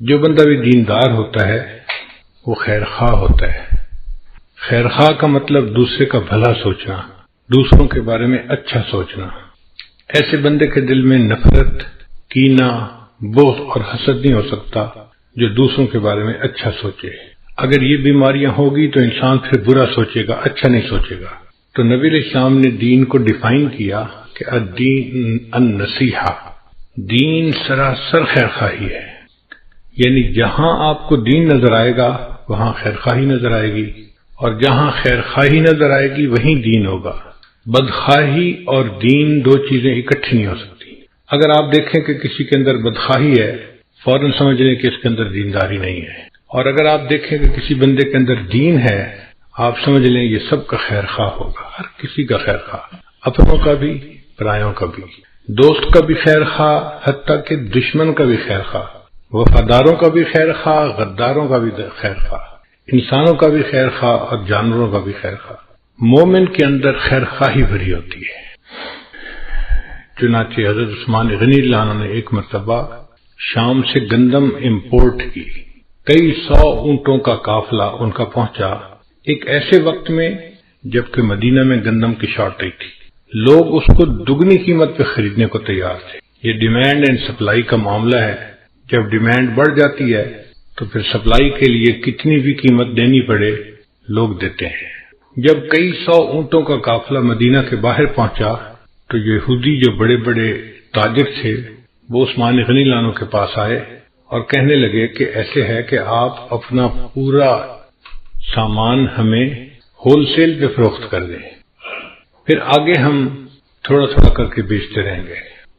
جو بندہ بھی دیندار ہوتا ہے وہ خیر خواہ ہوتا ہے۔ خیر خواہ کا مطلب دوسرے کا بھلا سوچنا، دوسروں کے بارے میں اچھا سوچنا۔ ایسے بندے کے دل میں نفرت، کینہ، بغض اور حسد نہیں ہو سکتا جو دوسروں کے بارے میں اچھا سوچے۔ اگر یہ بیماریاں ہوگی تو انسان پھر برا سوچے گا، اچھا نہیں سوچے گا۔ تو نبی علیہ السلام نے دین کو ڈیفائن کیا کہ الدین النصیحہ، دین سراسر خیر خواہی ہے، یعنی جہاں آپ کو دین نظر آئے گا وہاں خیر خواہی نظر آئے گی، اور جہاں خیر خواہی نظر آئے گی وہیں دین ہوگا۔ بدخواہی اور دین دو چیزیں اکٹھی نہیں ہو سکتی۔ اگر آپ دیکھیں کہ کسی کے اندر بدخواہی ہے، فوراً سمجھ لیں کہ اس کے اندر دینداری نہیں ہے، اور اگر آپ دیکھیں کہ کسی بندے کے اندر دین ہے، آپ سمجھ لیں یہ سب کا خیر خواہ ہوگا، ہر کسی کا خیر خواہ، اپنوں کا بھی پرایوں کا بھی، دوست کا بھی خیر خواہ، حتیٰ کہ دشمن کا بھی خیر خواہ، وفاداروں کا بھی خیر خواہ، غداروں کا بھی خیر خواہ، انسانوں کا بھی خیر خواہ اور جانوروں کا بھی خیر خواہ۔ مومن کے اندر خیر خواہی بھری ہوتی ہے۔ چنانچہ حضرت عثمان غنی اللہ عنہ نے ایک مرتبہ شام سے گندم امپورٹ کی، کئی 100 اونٹوں کا قافلہ ان کا پہنچا ایک ایسے وقت میں جبکہ مدینہ میں گندم کی شارٹیج تھی۔ لوگ اس کو دگنی قیمت پہ خریدنے کو تیار تھے۔ یہ ڈیمانڈ اینڈ سپلائی کا معاملہ ہے، جب ڈیمانڈ بڑھ جاتی ہے تو پھر سپلائی کے لیے کتنی بھی قیمت دینی پڑے لوگ دیتے ہیں۔ جب کئی 100 اونٹوں کا قافلہ مدینہ کے باہر پہنچا تو یہودی جو بڑے بڑے تاجر تھے وہ عثمان غنی اللہ عنہ کے پاس آئے اور کہنے لگے کہ ایسے ہے کہ آپ اپنا پورا سامان ہمیں ہول سیل پہ فروخت کر دیں، پھر آگے ہم تھوڑا تھوڑا کر کے بیچتے رہیں گے۔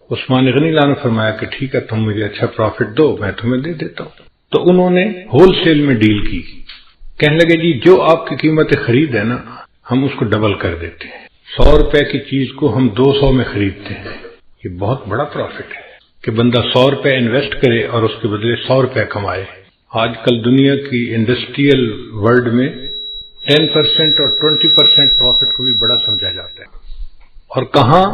عثمان غنی اللہ عنہ نے فرمایا کہ ٹھیک ہے، تم مجھے اچھا پروفٹ دو، میں تمہیں دے دیتا ہوں۔ تو انہوں نے ہول سیل میں ڈیل کی، کہنے لگے جی جو آپ کی قیمت خرید ہے نا ہم اس کو ڈبل کر دیتے ہیں، 100 روپے کی چیز کو ہم 200 میں خریدتے ہیں۔ یہ بہت بڑا پروفٹ ہے کہ بندہ 100 روپے انویسٹ کرے اور اس کے بدلے 100 روپے کمائے۔ آج کل دنیا کی انڈسٹریل ورلڈ میں 10% اور 20% پروفٹ کو بھی بڑا سمجھا جاتا ہے، اور کہاں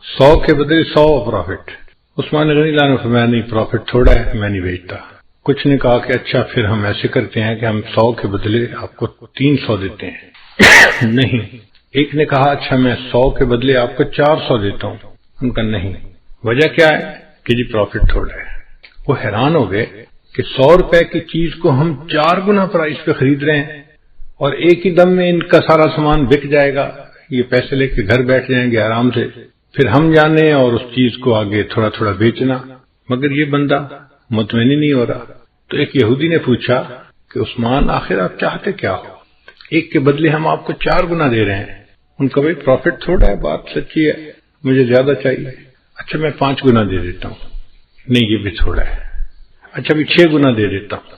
100 کے بدلے 100 پروفٹ۔ عثمان غنی اللہ عنہ نے فرمایا نہیں، پروفٹ تھوڑا ہے، میں نہیں بیچتا۔ کچھ نے کہا کہ اچھا پھر ہم ایسے کرتے ہیں کہ ہم 100 کے بدلے آپ کو 300 دیتے ہیں۔ نہیں۔ ایک نے کہا اچھا میں 100 کے بدلے آپ کو 400 دیتا ہوں۔ ان کا نہیں۔ وجہ کیا ہے کہ جی پروفٹ تھوڑا ہے۔ وہ حیران ہو گئے کہ 100 روپے کی چیز کو ہم 4 گنا پرائس پہ خرید رہے ہیں اور ایک ہی دم میں ان کا سارا سامان بک جائے گا، یہ پیسے لے کے گھر بیٹھ جائیں گے آرام سے، پھر ہم جانے اور اس چیز کو آگے تھوڑا تھوڑا بیچنا۔ مگر یہ بندہ مطمئن ہی نہیں ہو رہا۔ تو ایک یہودی نے پوچھا کہ عثمان آخر آپ چاہتے کیا ہو؟ ایک کے بدلے ہم آپ کو 4 گنا دے رہے ہیں۔ ان کا بھائی پروفٹ تھوڑا ہے، بات سچی ہے، مجھے زیادہ چاہیے۔ اچھا میں 5 گنا دے دیتا ہوں۔ نہیں، یہ بھی تھوڑا ہے۔ اچھا بھی 6 گنا دے دیتا ہوں،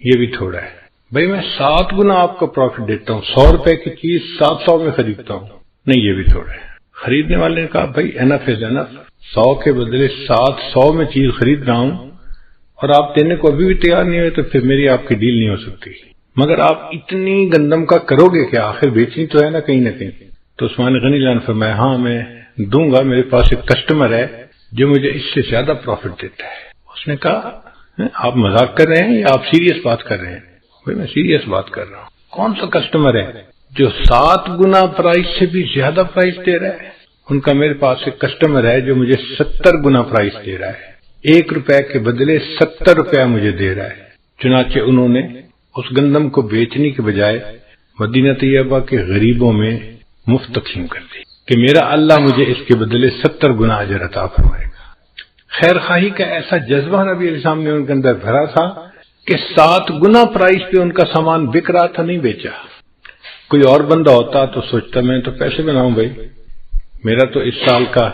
یہ بھی تھوڑا ہے۔ بھائی میں 7 گنا آپ کو پروفٹ دیتا ہوں، 100 روپے کی چیز 700 میں خریدتا ہوں۔ نہیں، یہ بھی تھوڑا ہے۔ خریدنے والے نے کہا بھائی انف از انف، 100 کے بدلے 700 میں چیز خرید رہا ہوں اور آپ دینے کو ابھی بھی تیار نہیں ہوئے تو پھر میری آپ کی ڈیل نہیں ہو سکتی۔ مگر آپ اتنی گندم کا کرو گے کہ آخر بیچنی تو ہے نا کہیں نہ کہیں۔ تو عثمان غنی اللہ عنہ نے فرمایا ہاں میں دوں گا، میرے پاس ایک کسٹمر ہے جو مجھے اس سے زیادہ پروفٹ دیتا ہے۔ اس نے کہا آپ مذاق کر رہے ہیں یا آپ سیریس بات کر رہے ہیں؟ بھائی میں سیریس بات کر رہا ہوں۔ کون سا کسٹمر ہے جو 7 گنا پرائس سے بھی زیادہ پرائس دے رہا ہے؟ ان کا میرے پاس ایک کسٹمر ہے جو مجھے 70 گنا پرائس دے رہا ہے، 1 روپے کے بدلے 70 روپے مجھے دے رہا ہے۔ چنانچہ انہوں نے اس گندم کو بیچنے کے بجائے مدینہ طیبہ کے غریبوں میں مفت تقسیم کر دی کہ میرا اللہ مجھے اس کے بدلے 70 گنا اجر عطا فرمائے گا۔ خیر خواہی کا ایسا جذبہ نبی علیہ السلام نے ان کے اندر بھرا تھا کہ 7 گنا پرائس پہ ان کا سامان بک رہا تھا، نہیں بیچا۔ کوئی اور بندہ ہوتا تو سوچتا میں تو پیسے بناؤں بھائی، میرا تو اس سال کا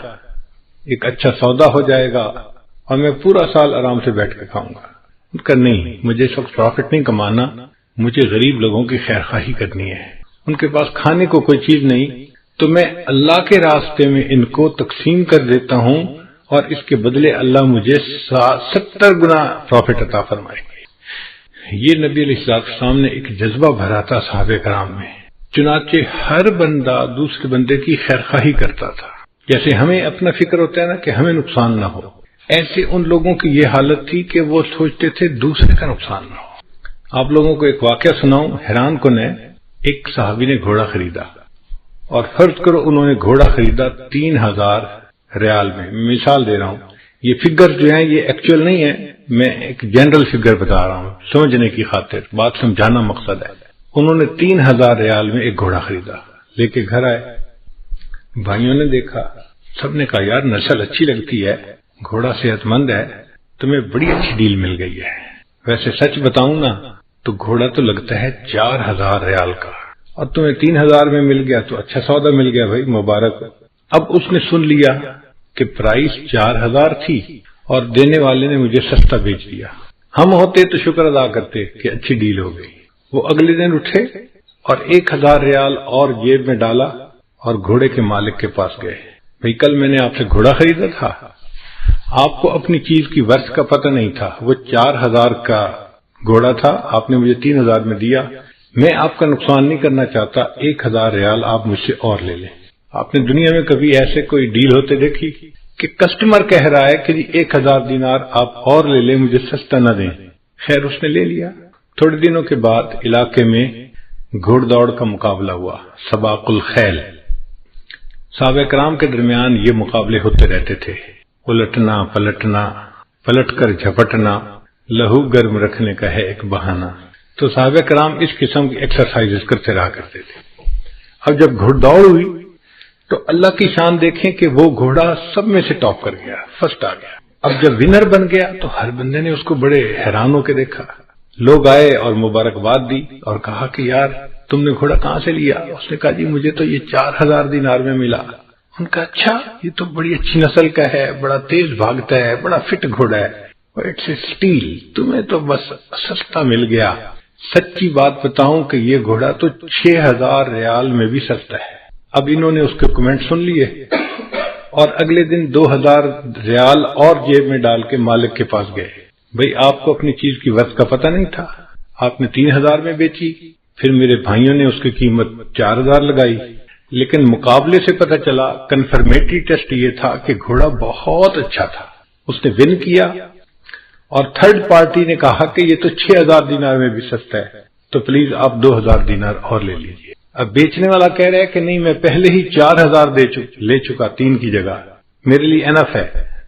ایک اچھا سودا ہو جائے گا اور میں پورا سال آرام سے بیٹھ کے کھاؤں گا۔ ان کا نہیں، مجھے اس وقت پروفٹ نہیں کمانا، مجھے غریب لوگوں کی خیر خواہی کرنی ہے۔ ان کے پاس کھانے کو کوئی چیز نہیں تو میں اللہ کے راستے میں ان کو تقسیم کر دیتا ہوں اور اس کے بدلے اللہ مجھے 70 گنا پروفٹ عطا فرمائے گا۔ یہ نبی علیہ السلام نے ایک جذبہ بھرا تھا صحابہ کرام میں۔ چنانچہ ہر بندہ دوسرے بندے کی خیر خواہی کرتا تھا۔ جیسے ہمیں اپنا فکر ہوتا ہے نا کہ ہمیں نقصان نہ ہو، ایسے ان لوگوں کی یہ حالت تھی کہ وہ سوچتے تھے دوسرے کا نقصان نہ ہو۔ آپ لوگوں کو ایک واقعہ سناؤں، حیران کن ہے۔ ایک صحابی نے گھوڑا خریدا، اور فرض کرو انہوں نے گھوڑا خریدا 3000 ریال میں۔ مثال دے رہا ہوں، یہ فگر جو ہیں یہ ایکچوئل نہیں ہے، میں ایک جنرل فگر بتا رہا ہوں سمجھنے کی خاطر، بات سمجھانا مقصد ہے۔ انہوں نے 3000 ریال میں ایک گھوڑا خریدا، لے کے گھر آئے، بھائیوں نے دیکھا، سب نے کہا یار نسل اچھی لگتی ہے، گھوڑا صحت مند ہے، تمہیں بڑی اچھی ڈیل مل گئی ہے۔ ویسے سچ بتاؤں نا تو گھوڑا تو لگتا ہے 4000 ریال کا، اور تمہیں 3000 میں مل گیا تو اچھا سودا مل گیا بھائی، مبارک۔ اب اس نے سن لیا کہ پرائس 4000 تھی اور دینے والے نے مجھے سستا بیچ دیا، ہم ہوتے تو شکر ادا کرتے کہ اچھی ڈیل ہو گئی۔ وہ اگلے دن اٹھے اور 1000 ریال اور جیب میں ڈالا اور گھوڑے کے مالک کے پاس گئے، بھئی کل میں نے آپ سے گھوڑا خریدا تھا، آپ کو اپنی چیز کی ورث کا پتہ نہیں تھا، وہ 4000 کا گھوڑا تھا، آپ نے مجھے 3000 میں دیا، میں آپ کا نقصان نہیں کرنا چاہتا، 1000 ریال آپ مجھ سے اور لے لیں۔ آپ نے دنیا میں کبھی ایسے کوئی ڈیل ہوتے دیکھی کہ کسٹمر کہہ رہا ہے کہ جی 1000 دینار آپ اور لے لیں، مجھے سستا نہ دیں؟ خیر اس نے لے لیا۔ تھوڑے دنوں کے بعد علاقے میں گھوڑ دوڑ کا مقابلہ ہوا، سباق الخیل۔ صحابہ کرام کے درمیان یہ مقابلے ہوتے رہتے تھے، الٹنا پلٹنا، پلٹ کر جھپٹنا، لہو گرم رکھنے کا ہے ایک بہانہ۔ تو صحابہ کرام اس قسم کی ایکسرسائزز کرتے رہا کرتے تھے۔ اب جب گھوڑ دوڑ ہوئی تو اللہ کی شان دیکھیں کہ وہ گھوڑا سب میں سے ٹاپ کر گیا، فرسٹ آ گیا۔ اب جب ونر بن گیا تو ہر بندے نے اس کو بڑے حیران ہو کے دیکھا، لوگ آئے اور مبارکباد دی اور کہا کہ یار تم نے گھوڑا کہاں سے لیا؟ اس نے کہا جی مجھے تو یہ 4000 دینار میں ملا۔ ان کا اچھا، یہ تو بڑی اچھی نسل کا ہے، بڑا تیز بھاگتا ہے، بڑا فٹ گھوڑا ہے، اٹس اے اسٹیل، تمہیں تو بس سستا مل گیا۔ سچی بات بتاؤں کہ یہ گھوڑا تو 6000 ریال میں بھی سستا ہے۔ اب انہوں نے اس کے کمنٹ سن لیے اور اگلے دن 2000 ریال اور جیب میں ڈال کے مالک کے پاس گئے، بھئی آپ کو اپنی چیز کی ورث کا پتہ نہیں تھا، آپ نے 3000 میں بیچی، پھر میرے بھائیوں نے اس کی قیمت 4000 لگائی، لیکن مقابلے سے پتہ چلا، کنفرمیٹری ٹیسٹ یہ تھا کہ گھوڑا بہت اچھا تھا، اس نے ون کیا، اور تھرڈ پارٹی نے کہا کہ یہ تو 6000 دینار میں بھی سستا ہے، تو پلیز آپ 2000 دینار اور لے لیجئے۔ اب بیچنے والا کہہ رہا ہے کہ نہیں میں پہلے ہی 4000 لے چکا، 3 کی جگہ، میرے لیے انف ہے۔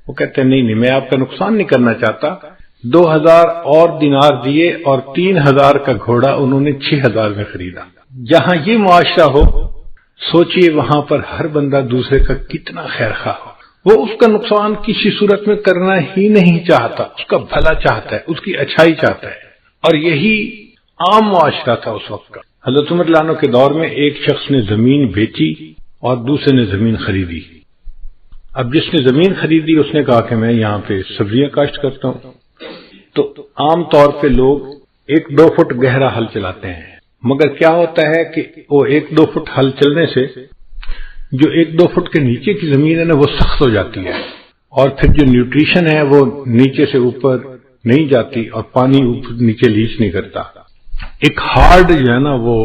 وہ کہتے ہیں نہیں میں آپ کا نقصان نہیں کرنا چاہتا، 2000 اور دینار دیے اور 3000 کا گھوڑا انہوں نے 6000 میں خریدا۔ جہاں یہ معاشرہ ہو سوچئے وہاں پر ہر بندہ دوسرے کا کتنا خیر خواہ ہو، وہ اس کا نقصان کسی صورت میں کرنا ہی نہیں چاہتا، اس کا بھلا چاہتا ہے، اس کی اچھائی چاہتا ہے، اور یہی عام معاشرہ تھا اس وقت کا۔ حضرت عمر رضی اللہ عنہ کے دور میں ایک شخص نے زمین بیچی اور دوسرے نے زمین خریدی۔ اب جس نے زمین خریدی اس نے کہا کہ میں یہاں پہ سبزیاں کاشت کرتا ہوں، تو عام طور پہ لوگ 1-2 فٹ گہرا ہل چلاتے ہیں، مگر کیا ہوتا ہے کہ وہ 1-2 فٹ ہل چلنے سے جو 1-2 فٹ کے نیچے کی زمین ہے نا وہ سخت ہو جاتی ہے، اور پھر جو نیوٹریشن ہے وہ نیچے سے اوپر نہیں جاتی اور پانی اوپر نیچے لیچ نہیں کرتا، ایک ہارڈ جو ہے نا وہ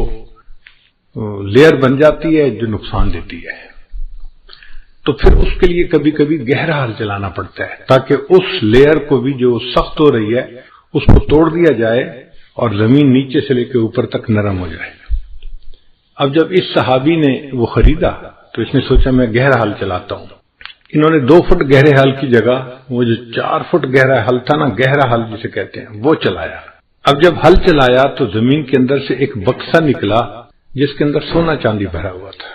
لیئر بن جاتی ہے جو نقصان دیتی ہے۔ تو پھر اس کے لیے کبھی کبھی گہرا ہل چلانا پڑتا ہے تاکہ اس لیئر کو بھی جو سخت ہو رہی ہے اس کو توڑ دیا جائے اور زمین نیچے سے لے کے اوپر تک نرم ہو جائے۔ اب جب اس صحابی نے وہ خریدا تو اس نے سوچا میں گہرا ہل چلاتا ہوں۔ انہوں نے 2 فٹ گہرے ہل کی جگہ وہ جو 4 فٹ گہرا ہل تھا نا، گہرا ہل جسے کہتے ہیں، وہ چلایا۔ اب جب ہل چلایا تو زمین کے اندر سے ایک بکسا نکلا جس کے اندر سونا چاندی بھرا ہوا تھا۔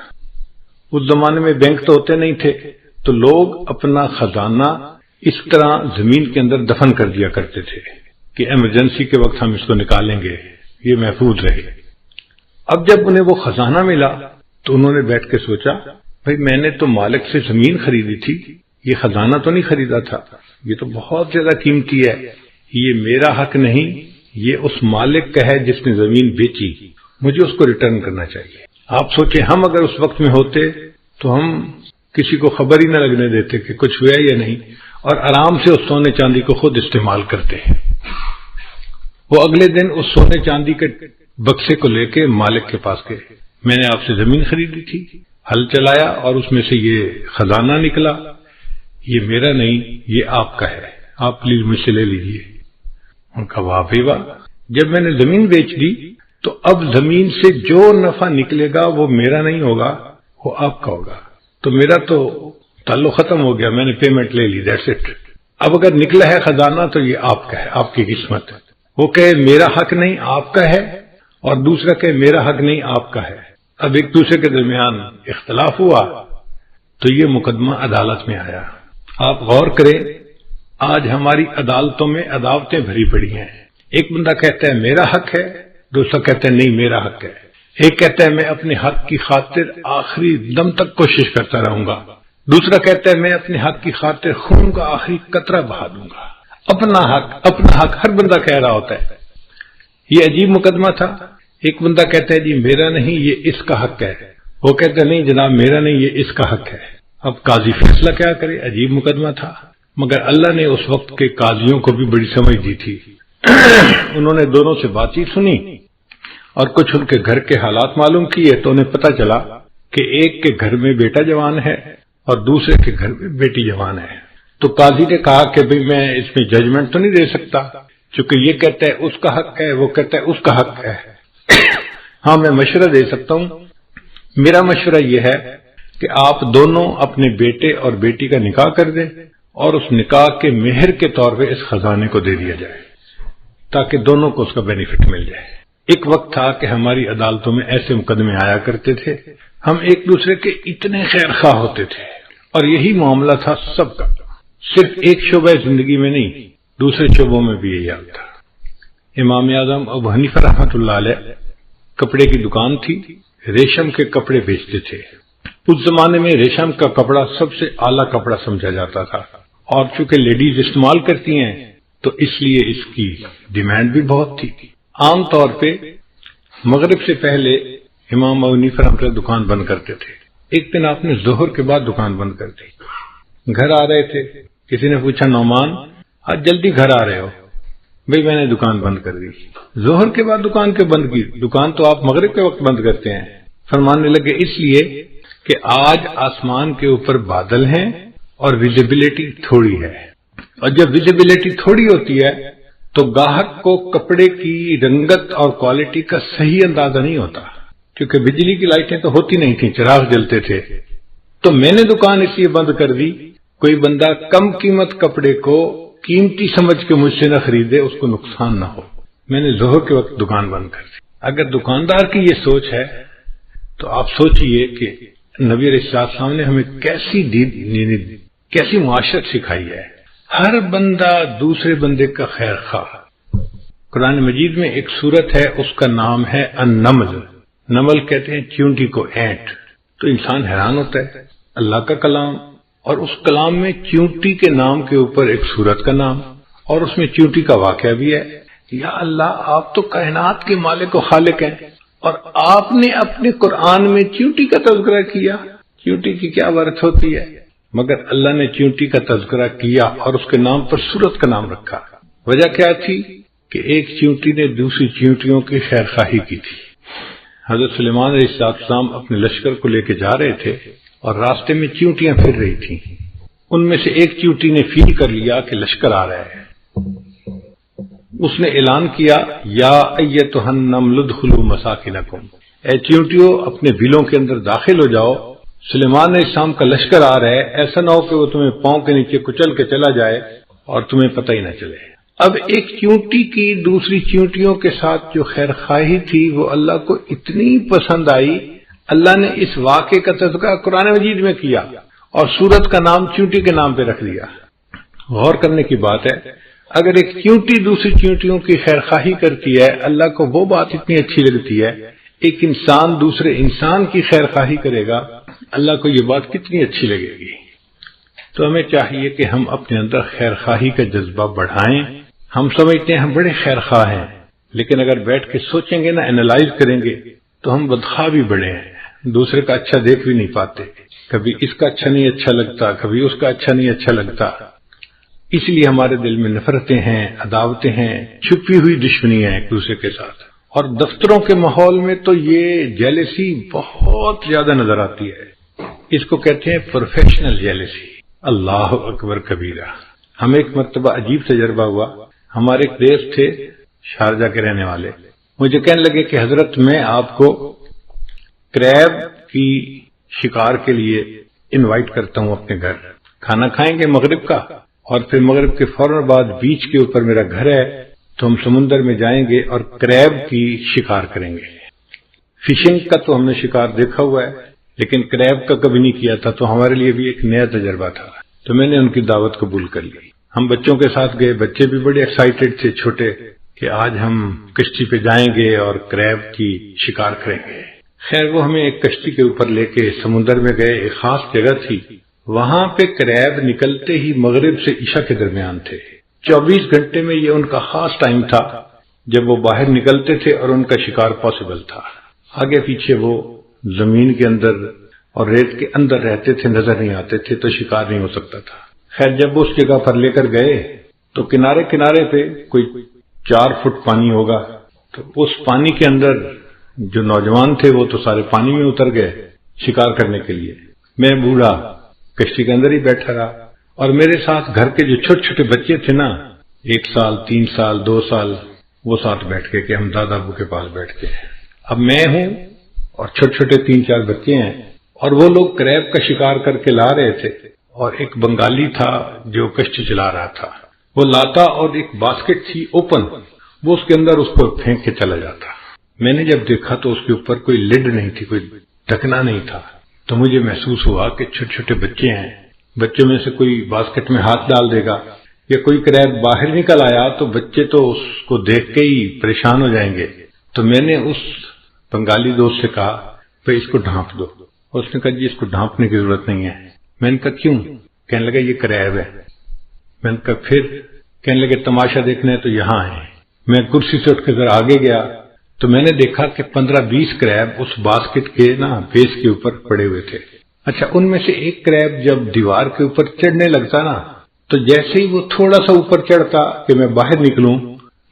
اس زمانے میں بینک تو ہوتے نہیں تھے، تو لوگ اپنا خزانہ اس طرح زمین کے اندر دفن کر دیا کرتے تھے کہ ایمرجنسی کے وقت ہم اس کو نکالیں گے، یہ محفوظ رہے۔ اب جب انہیں وہ خزانہ ملا تو انہوں نے بیٹھ کے سوچا بھئی میں نے تو مالک سے زمین خریدی تھی، یہ خزانہ تو نہیں خریدا تھا، یہ تو بہت زیادہ قیمتی ہے، یہ میرا حق نہیں، یہ اس مالک کا ہے جس نے زمین بیچی، مجھے اس کو ریٹرن کرنا چاہیے۔ آپ سوچیں ہم اگر اس وقت میں ہوتے تو ہم کسی کو خبر ہی نہ لگنے دیتے کہ کچھ ہوا یا نہیں، اور آرام سے اس سونے چاندی کو خود استعمال کرتے ہیں۔ وہ اگلے دن اس سونے چاندی کے بکسے کو لے کے مالک کے پاس گئے، میں نے آپ سے زمین خریدی تھی، ہل چلایا اور اس میں سے یہ خزانہ نکلا، یہ میرا نہیں، یہ آپ کا ہے، آپ پلیز مجھ سے لے لیجیے۔ ان کا واہ بھائی واہ، جب میں نے زمین بیچ دی تو اب زمین سے جو نفع نکلے گا وہ میرا نہیں ہوگا، وہ آپ کا ہوگا، تو میرا تو تعلق ختم ہو گیا، میں نے پیمنٹ لے لی، دیٹس اٹ۔ اب اگر نکلا ہے خزانہ تو یہ آپ کا ہے، آپ کی قسمت ہے۔ وہ کہے میرا حق نہیں آپ کا ہے، اور دوسرا کہے میرا حق نہیں آپ کا ہے، اب ایک دوسرے کے درمیان اختلاف ہوا تو یہ مقدمہ عدالت میں آیا۔ آپ غور کریں، آج ہماری عدالتوں میں عداوتیں بھری پڑی ہیں۔ ایک بندہ کہتا ہے میرا حق ہے، دوسرا کہتا ہے نہیں میرا حق ہے۔ ایک کہتا ہے میں اپنے حق کی خاطر آخری دم تک کوشش کرتا رہوں گا، دوسرا کہتا ہے میں اپنے حق کی خاطر خون کا آخری قطرہ بہا دوں گا۔ اپنا حق ہر بندہ کہہ رہا ہوتا ہے۔ یہ عجیب مقدمہ تھا۔ ایک بندہ کہتا ہے جی میرا نہیں، یہ اس کا حق ہے، وہ کہتا ہے نہیں جناب میرا نہیں، یہ اس کا حق ہے۔ اب قاضی فیصلہ کیا کرے؟ عجیب مقدمہ تھا، مگر اللہ نے اس وقت کے قاضیوں کو بھی بڑی سمجھ دی تھی۔ انہوں نے دونوں سے بات چیت سنی اور کچھ ان کے گھر کے حالات معلوم کیے تو انہیں پتہ چلا کہ ایک کے گھر میں بیٹا جوان ہے اور دوسرے کے گھر میں بیٹی جوان ہے۔ تو قاضی نے کہا کہ بھئی میں اس میں ججمنٹ تو نہیں دے سکتا، چونکہ یہ کہتا ہے اس کا حق ہے، وہ کہتا ہے اس کا حق ہے۔ ہاں میں مشورہ دے سکتا ہوں، میرا مشورہ یہ ہے کہ آپ دونوں اپنے بیٹے اور بیٹی کا نکاح کر دیں اور اس نکاح کے مہر کے طور پہ اس خزانے کو دے دیا جائے تاکہ دونوں کو اس کا بینیفٹ مل جائے۔ ایک وقت تھا کہ ہماری عدالتوں میں ایسے مقدمے آیا کرتے تھے، ہم ایک دوسرے کے اتنے خیر خواہ ہوتے تھے اور یہی معاملہ تھا سب کا، صرف ایک شعبہ زندگی میں نہیں، دوسرے شعبوں میں بھی یہی حال تھا۔ امام اعظم ابو حنیفہ رحمۃ اللہ علیہ کپڑے کی دکان تھی، ریشم کے کپڑے بیچتے تھے۔ اس زمانے میں ریشم کا کپڑا سب سے اعلیٰ کپڑا سمجھا جاتا تھا، اور چونکہ لیڈیز استعمال کرتی ہیں تو اس لیے اس کی ڈیمانڈ بھی بہت تھی۔ عام طور پہ مغرب سے پہلے امام ابو حنیفہ رحمۃ اللہ دکان بند کرتے تھے۔ ایک دن آپ نے ظہر کے بعد دکان بند کر دی، گھر آ رہے تھے، کسی نے پوچھا نعمان آج جلدی گھر آ رہے ہو؟ بھئی میں نے دکان بند کر دی۔ ظہر کے بعد دکان کیوں بند کی؟ دکان تو آپ مغرب کے وقت بند کرتے ہیں۔ فرمانے لگے اس لیے کہ آج آسمان کے اوپر بادل ہیں اور ویزیبلٹی تھوڑی ہے، اور جب ویزیبلٹی تھوڑی ہوتی ہے تو گاہک کو کپڑے کی رنگت اور کوالٹی کا صحیح اندازہ نہیں ہوتا، کیونکہ بجلی کی لائٹیں تو ہوتی نہیں تھیں، چراغ جلتے تھے۔ تو میں نے دکان اس لیے بند کر دی کوئی بندہ کم قیمت کپڑے کو قیمتی سمجھ کے مجھ سے نہ خریدے، اس کو نقصان نہ ہو۔ میں نے ظہر کے وقت دکان بند کر دی۔ اگر دکاندار کی یہ سوچ ہے تو آپ سوچئے کہ نبی علیہ السلام نے ہمیں کیسی معاشرت سکھائی ہے۔ ہر بندہ دوسرے بندے کا خیر خواہ۔ قرآن مجید میں ایک سورت ہے، اس کا نام ہے النمل۔ نمل کہتے ہیں چیونٹی کو، اینٹ۔ تو انسان حیران ہوتا ہے، اللہ کا کلام اور اس کلام میں چیونٹی کے نام کے اوپر ایک سورت کا نام، اور اس میں چیونٹی کا واقعہ بھی ہے۔ یا اللہ، آپ تو کائنات کے مالک و خالق ہیں اور آپ نے اپنے قرآن میں چیونٹی کا تذکرہ کیا۔ چیونٹی کی کیا ورت ہوتی ہے؟ مگر اللہ نے چیونٹی کا تذکرہ کیا اور اس کے نام پر سورت کا نام رکھا۔ وجہ کیا تھی؟ کہ ایک چیونٹی نے دوسری چیونٹیوں کی خیر خواہی کی تھی۔ حضرت سلیمان علیہ السلام اپنے لشکر کو لے کے جا رہے تھے اور راستے میں چیونٹیاں پھر رہی تھیں۔ ان میں سے ایک چیونٹی نے فیل کر لیا کہ لشکر آ رہا ہے۔ اس نے اعلان کیا، یا ایتھا النمل ادخلوا مساکنکم، اے چیونٹیوں اپنے بلوں کے اندر داخل ہو جاؤ، سلیمان علیہ السلام کا لشکر آ رہا ہے، ایسا نہ ہو کہ وہ تمہیں پاؤں کے نیچے کچل کے چلا جائے اور تمہیں پتہ ہی نہ چلے۔ اب ایک چیونٹی کی دوسری چیونٹیوں کے ساتھ جو خیر خواہی تھی وہ اللہ کو اتنی پسند آئی، اللہ نے اس واقعے کا تذکرہ قرآن مجید میں کیا اور سورت کا نام چیونٹی کے نام پہ رکھ دیا۔ غور کرنے کی بات ہے، اگر ایک چیونٹی دوسری چیونٹیوں کی خیر خواہی کرتی ہے، اللہ کو وہ بات اتنی اچھی لگتی ہے، ایک انسان دوسرے انسان کی خیر خواہی کرے گا، اللہ کو یہ بات کتنی اچھی لگے گی۔ تو ہمیں چاہیے کہ ہم اپنے اندر خیر خواہی کا جذبہ بڑھائیں۔ ہم سمجھتے ہیں ہم بڑے خیر خواہ ہیں، لیکن اگر بیٹھ کے سوچیں گے نا، اینالائز کریں گے تو ہم بدخواہ بھی بڑے ہیں، دوسرے کا اچھا دیکھ بھی نہیں پاتے، کبھی اس کا اچھا نہیں اچھا لگتا، کبھی اس کا اچھا نہیں اچھا لگتا۔ اس لیے ہمارے دل میں نفرتیں ہیں، عداوتیں ہیں، چھپی ہوئی دشمنی ہیں ایک دوسرے کے ساتھ، اور دفتروں کے ماحول میں تو یہ جیلسی بہت زیادہ نظر آتی ہے۔ اس کو کہتے ہیں پروفیشنل جیلسی۔ اللہ اکبر کبیرہ۔ ہمیں ایک مرتبہ عجیب تجربہ ہوا، ہمارے ایک دوست تھے شارجہ کے رہنے والے، مجھے کہنے لگے کہ حضرت میں آپ کو کریب کی شکار کے لیے انوائٹ کرتا ہوں اپنے گھر، کھانا کھائیں گے مغرب کا، اور پھر مغرب کے فوراً بعد بیچ کے اوپر میرا گھر ہے، تو ہم سمندر میں جائیں گے اور کریب کی شکار کریں گے۔ فشنگ کا تو ہم نے شکار دیکھا ہوا ہے، لیکن کریب کا کبھی نہیں کیا تھا، تو ہمارے لیے بھی ایک نیا تجربہ تھا، تو میں نے ان کی دعوت قبول کر لی۔ ہم بچوں کے ساتھ گئے، بچے بھی بڑے ایکسائٹڈ تھے چھوٹے کہ آج ہم کشتی پہ جائیں گے اور کریب کی شکار کریں گے۔ خیر وہ ہمیں ایک کشتی کے اوپر لے کے سمندر میں گئے، ایک خاص جگہ تھی، وہاں پہ کریب نکلتے ہی مغرب سے عشاء کے درمیان تھے۔ 24 گھنٹے میں یہ ان کا خاص ٹائم تھا جب وہ باہر نکلتے تھے اور ان کا شکار پاسبل تھا۔ آگے پیچھے وہ زمین کے اندر اور ریت کے اندر رہتے تھے، نظر نہیں آتے تھے، تو شکار نہیں ہو سکتا تھا۔ خیر جب وہ اس جگہ پر لے کر گئے تو کنارے کنارے پہ کوئی 4 فٹ پانی ہوگا، تو اس پانی کے اندر جو نوجوان تھے وہ تو سارے پانی میں اتر گئے شکار کرنے کے لیے، میں بوڑھا کشتی کے اندر ہی بیٹھا رہا، اور میرے ساتھ گھر کے جو چھوٹے چھوٹے بچے تھے نا، 1 سال 3 سال 2 سال، وہ ساتھ بیٹھ کے کہ ہم دادا ابو کے پاس بیٹھ کے، اب میں ہوں اور چھوٹے چھوٹے 3-4 بچے ہیں، اور وہ لوگ کریب کا شکار کر کے لا رہے تھے، اور ایک بنگالی تھا جو کشتی چلا رہا تھا، وہ لاتا اور ایک باسکٹ تھی اوپن، وہ اس کے اندر اس کو پھینک کے چلا جاتا۔ میں نے جب دیکھا تو اس کے اوپر کوئی لڈ نہیں تھی، کوئی ڈھکنا نہیں تھا، تو مجھے محسوس ہوا کہ چھوٹے چھوٹے بچے ہیں، بچوں میں سے کوئی باسکٹ میں ہاتھ ڈال دے گا یا کوئی کریب باہر نکل آیا تو بچے تو اس کو دیکھ کے ہی پریشان ہو جائیں گے۔ تو میں نے اس بنگالی دوست سے کہا بھائی اس کو ڈھانپ دو، اس نے کہا جی اس کو ڈھانپنے کی ضرورت نہیں ہے۔ میں نے کہا کیوں؟ کہنے لگا یہ کریب ہے۔ میں نے کہا پھر؟ کہنے لگے تماشا دیکھنا ہے تو یہاں ہے۔ میں کرسی سے اٹھ کے ذرا آگے گیا تو میں نے دیکھا کہ 15-20 کریب اس باسکٹ کے نا بیس کے اوپر پڑے ہوئے تھے۔ اچھا ان میں سے ایک کریب جب دیوار کے اوپر چڑھنے لگتا نا، تو جیسے ہی وہ تھوڑا سا اوپر چڑھتا کہ میں باہر نکلوں،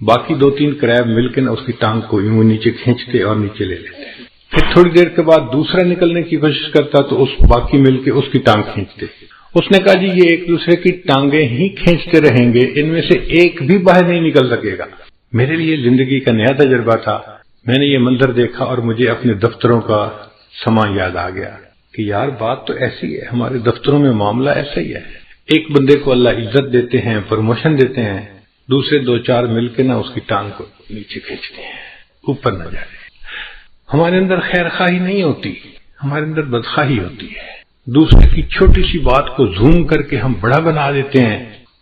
باقی 2-3 کریب مل کے نا اس کی ٹانگ کو یوں نیچے کھینچتے اور نیچے لے لیتے۔ پھر تھوڑی دیر کے بعد دوسرا نکلنے کی کوشش کرتا تو اس باقی مل کے اس کی ٹانگ کھینچتے۔ اس نے کہا جی یہ ایک دوسرے کی ٹانگیں ہی کھینچتے رہیں گے، ان میں سے ایک بھی باہر نہیں نکل سکے گا۔ میرے لیے زندگی کا نیا تجربہ تھا، میں نے یہ منظر دیکھا اور مجھے اپنے دفتروں کا سما یاد آ گیا کہ یار بات تو ایسی ہے، ہمارے دفتروں میں معاملہ ایسا ہی ہے، ایک بندے کو اللہ عزت دیتے ہیں، پروموشن دیتے ہیں، دوسرے 2-4 مل کے نا اس کی ٹانگ کو نیچے کھینچتے ہیں، اوپر نہ جائے۔ ہمارے اندر خیر خواہی نہیں ہوتی، ہمارے اندر بدخواہی ہوتی ہے، دوسرے کی چھوٹی سی بات کو زوم کر کے ہم بڑا بنا دیتے ہیں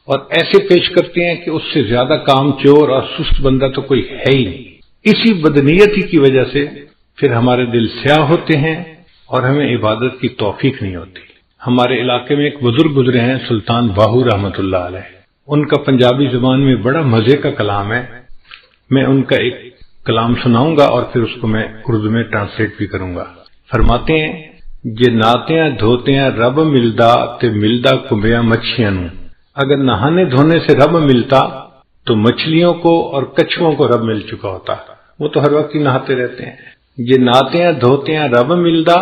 اور ایسے پیش کرتے ہیں کہ اس سے زیادہ کام چور اور سست بندہ تو کوئی ہے ہی نہیں۔ اسی بدنیتی کی وجہ سے پھر ہمارے دل سیاہ ہوتے ہیں اور ہمیں عبادت کی توفیق نہیں ہوتی۔ ہمارے علاقے میں ایک بزرگ گزرے ہیں سلطان باہو رحمۃ اللہ علیہ، ان کا پنجابی زبان میں بڑا مزے کا کلام ہے، میں ان کا ایک کلام سناؤں گا اور پھر اس کو میں اردو میں ٹرانسلیٹ بھی کروں گا۔ فرماتے ہیں جے ناتیاں دھوتیاں رب ملدا تے ملدا کمبیاں مچھیاں نوں، اگر نہانے دھونے سے رب ملتا تو مچھلیوں کو اور کچھووں کو رب مل چکا ہوتا، وہ تو ہر وقت ہی نہاتے رہتے ہیں۔ جے ناتیاں دھوتیاں رب ملدا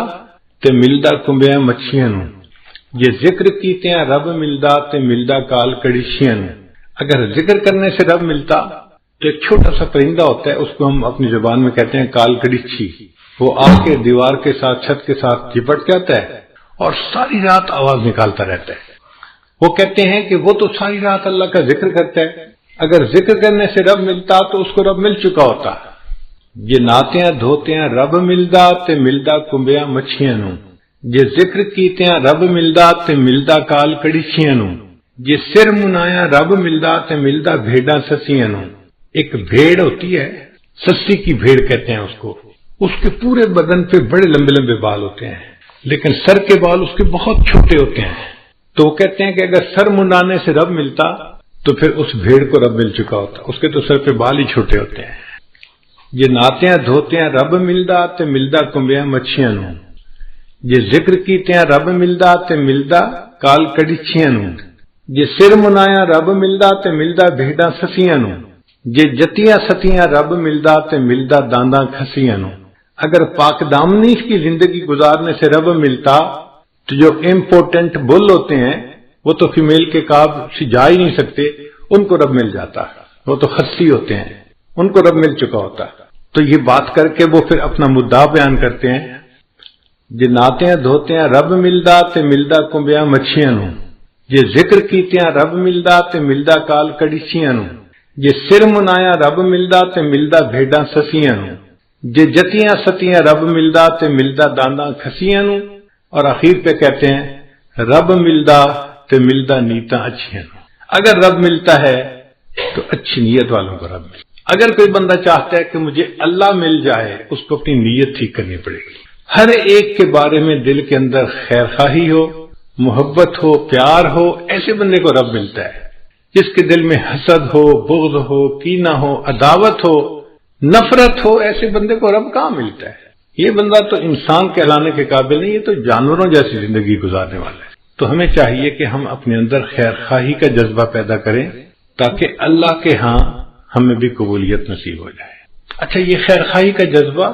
تے ملدا کمبیاں مچھیاں نوں، جے ذکر کیتیاں رب ملدا تے ملدا کال کڑیشیاں نوں، اگر ذکر کرنے سے رب ملتا تو ایک چھوٹا سا پرندہ ہوتا ہے، اس کو ہم اپنی زبان میں کہتے ہیں کال کڑیچھی، وہ آ کے دیوار کے ساتھ چھت کے ساتھ چپٹ جاتا ہے اور ساری رات آواز نکالتا رہتا ہے۔ وہ کہتے ہیں کہ وہ تو ساری رات اللہ کا ذکر کرتا ہے، اگر ذکر کرنے سے رب ملتا تو اس کو رب مل چکا ہوتا۔ یہ ناتیاں دھوتیاں رب ملدا تے ملدا کمبیاں مچھیاں نوں، یہ ذکر کیتیاں رب ملدا تے ملدا کال کڑیچیاں نوں، یہ سر منایا رب ملدا تے ملدا بھیڑاں سسیاں نوں۔ ایک بھیڑ ہوتی ہے، سسی کی بھیڑ کہتے ہیں اس کو، اس کے پورے بدن پہ بڑے لمبے لمبے بال ہوتے ہیں لیکن سر کے بال اس کے بہت چھوٹے ہوتے ہیں، تو وہ کہتے ہیں کہ اگر سر منڈانے سے رب ملتا تو پھر اس بھیڑ کو رب مل چکا ہوتا، اس کے تو سر پہ بال ہی چھوٹے ہوتے ہیں۔ یہ ناتیاں دھوتیاں رب ملدا تے ملدا کمبیاں مچھیاں نوں، یہ ذکر کیتیاں رب ملدا تے ملدا کال کڑیچیاں نوں، یہ سر منایا رب ملدا تے ملدا بھیڑاں سسیاں نوں، یہ جتیاں ستیاں رب ملدا تے ملدا دانداں کھسیاں نوں۔ اگر پاک دامنی کی زندگی گزارنے سے رب ملتا تو جو امپورٹنٹ بل ہوتے ہیں وہ تو فیمیل کے قاب سے جا ہی نہیں سکتے، ان کو رب مل جاتا، وہ تو خصی ہوتے ہیں، ان کو رب مل چکا ہوتا۔ تو یہ بات کر کے وہ پھر اپنا مدعا بیان کرتے ہیں، جے ناتے ہیں دھوتے ہیں رب ملدا تے ملدا کنبیاں مچھیاں نو، جے ذکر کیتیاں رب ملدا تے ملدا کال کڑیچیاں نو، جے سر منایا رب ملدا تے ملدا بھیڈاں سسیاں نو، جے جتیاں ستیاں رب ملدا تے ملدا دانداں کھسیاں نو، اور آخر پہ کہتے ہیں رب ملدا تے ملدا نیتاں اچھیاں نو۔ اگر رب ملتا ہے تو اچھی نیت والوں کو رب ملتا۔ اگر کوئی بندہ چاہتا ہے کہ مجھے اللہ مل جائے، اس کو اپنی نیت ٹھیک کرنی پڑے گی۔ ہر ایک کے بارے میں دل کے اندر خیر خواہی ہو، محبت ہو، پیار ہو، ایسے بندے کو رب ملتا ہے۔ جس کے دل میں حسد ہو، بغض ہو، کینہ ہو، عداوت ہو، نفرت ہو، ایسے بندے کو رب کہاں ملتا ہے؟ یہ بندہ تو انسان کہلانے کے قابل نہیں، یہ تو جانوروں جیسی زندگی گزارنے والا ہے۔ تو ہمیں چاہیے کہ ہم اپنے اندر خیر خواہی کا جذبہ پیدا کریں تاکہ اللہ کے ہاں ہمیں بھی قبولیت نصیب ہو جائے۔ اچھا، یہ خیر خواہی کا جذبہ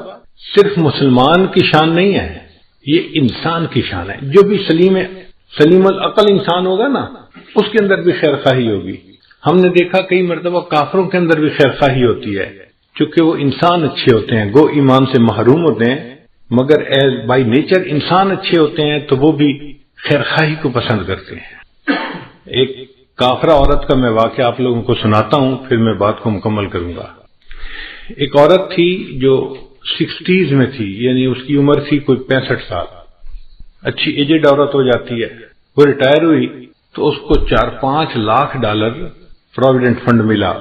صرف مسلمان کی شان نہیں ہے، یہ انسان کی شان ہے۔ جو بھی سلیم العقل انسان ہوگا نا، اس کے اندر بھی خیر خواہی ہوگی۔ ہم نے دیکھا کئی مرتبہ کافروں کے اندر بھی خیر خواہی ہوتی ہے، چونکہ وہ انسان اچھے ہوتے ہیں، گو ایمان سے محروم ہوتے ہیں، مگر ایز بائی نیچر انسان اچھے ہوتے ہیں تو وہ بھی خیر خواہی کو پسند کرتے ہیں۔ ایک کافرہ عورت کا میں واقعہ آپ لوگوں کو سناتا ہوں، پھر میں بات کو مکمل کروں گا۔ ایک عورت تھی جو 60s میں تھی، یعنی اس کی عمر تھی کوئی 65 سال، اچھی ایجڈ عورت ہو جاتی ہے۔ وہ ریٹائر ہوئی تو اس کو $4-5 لاکھ پروویڈنٹ فنڈ ملا،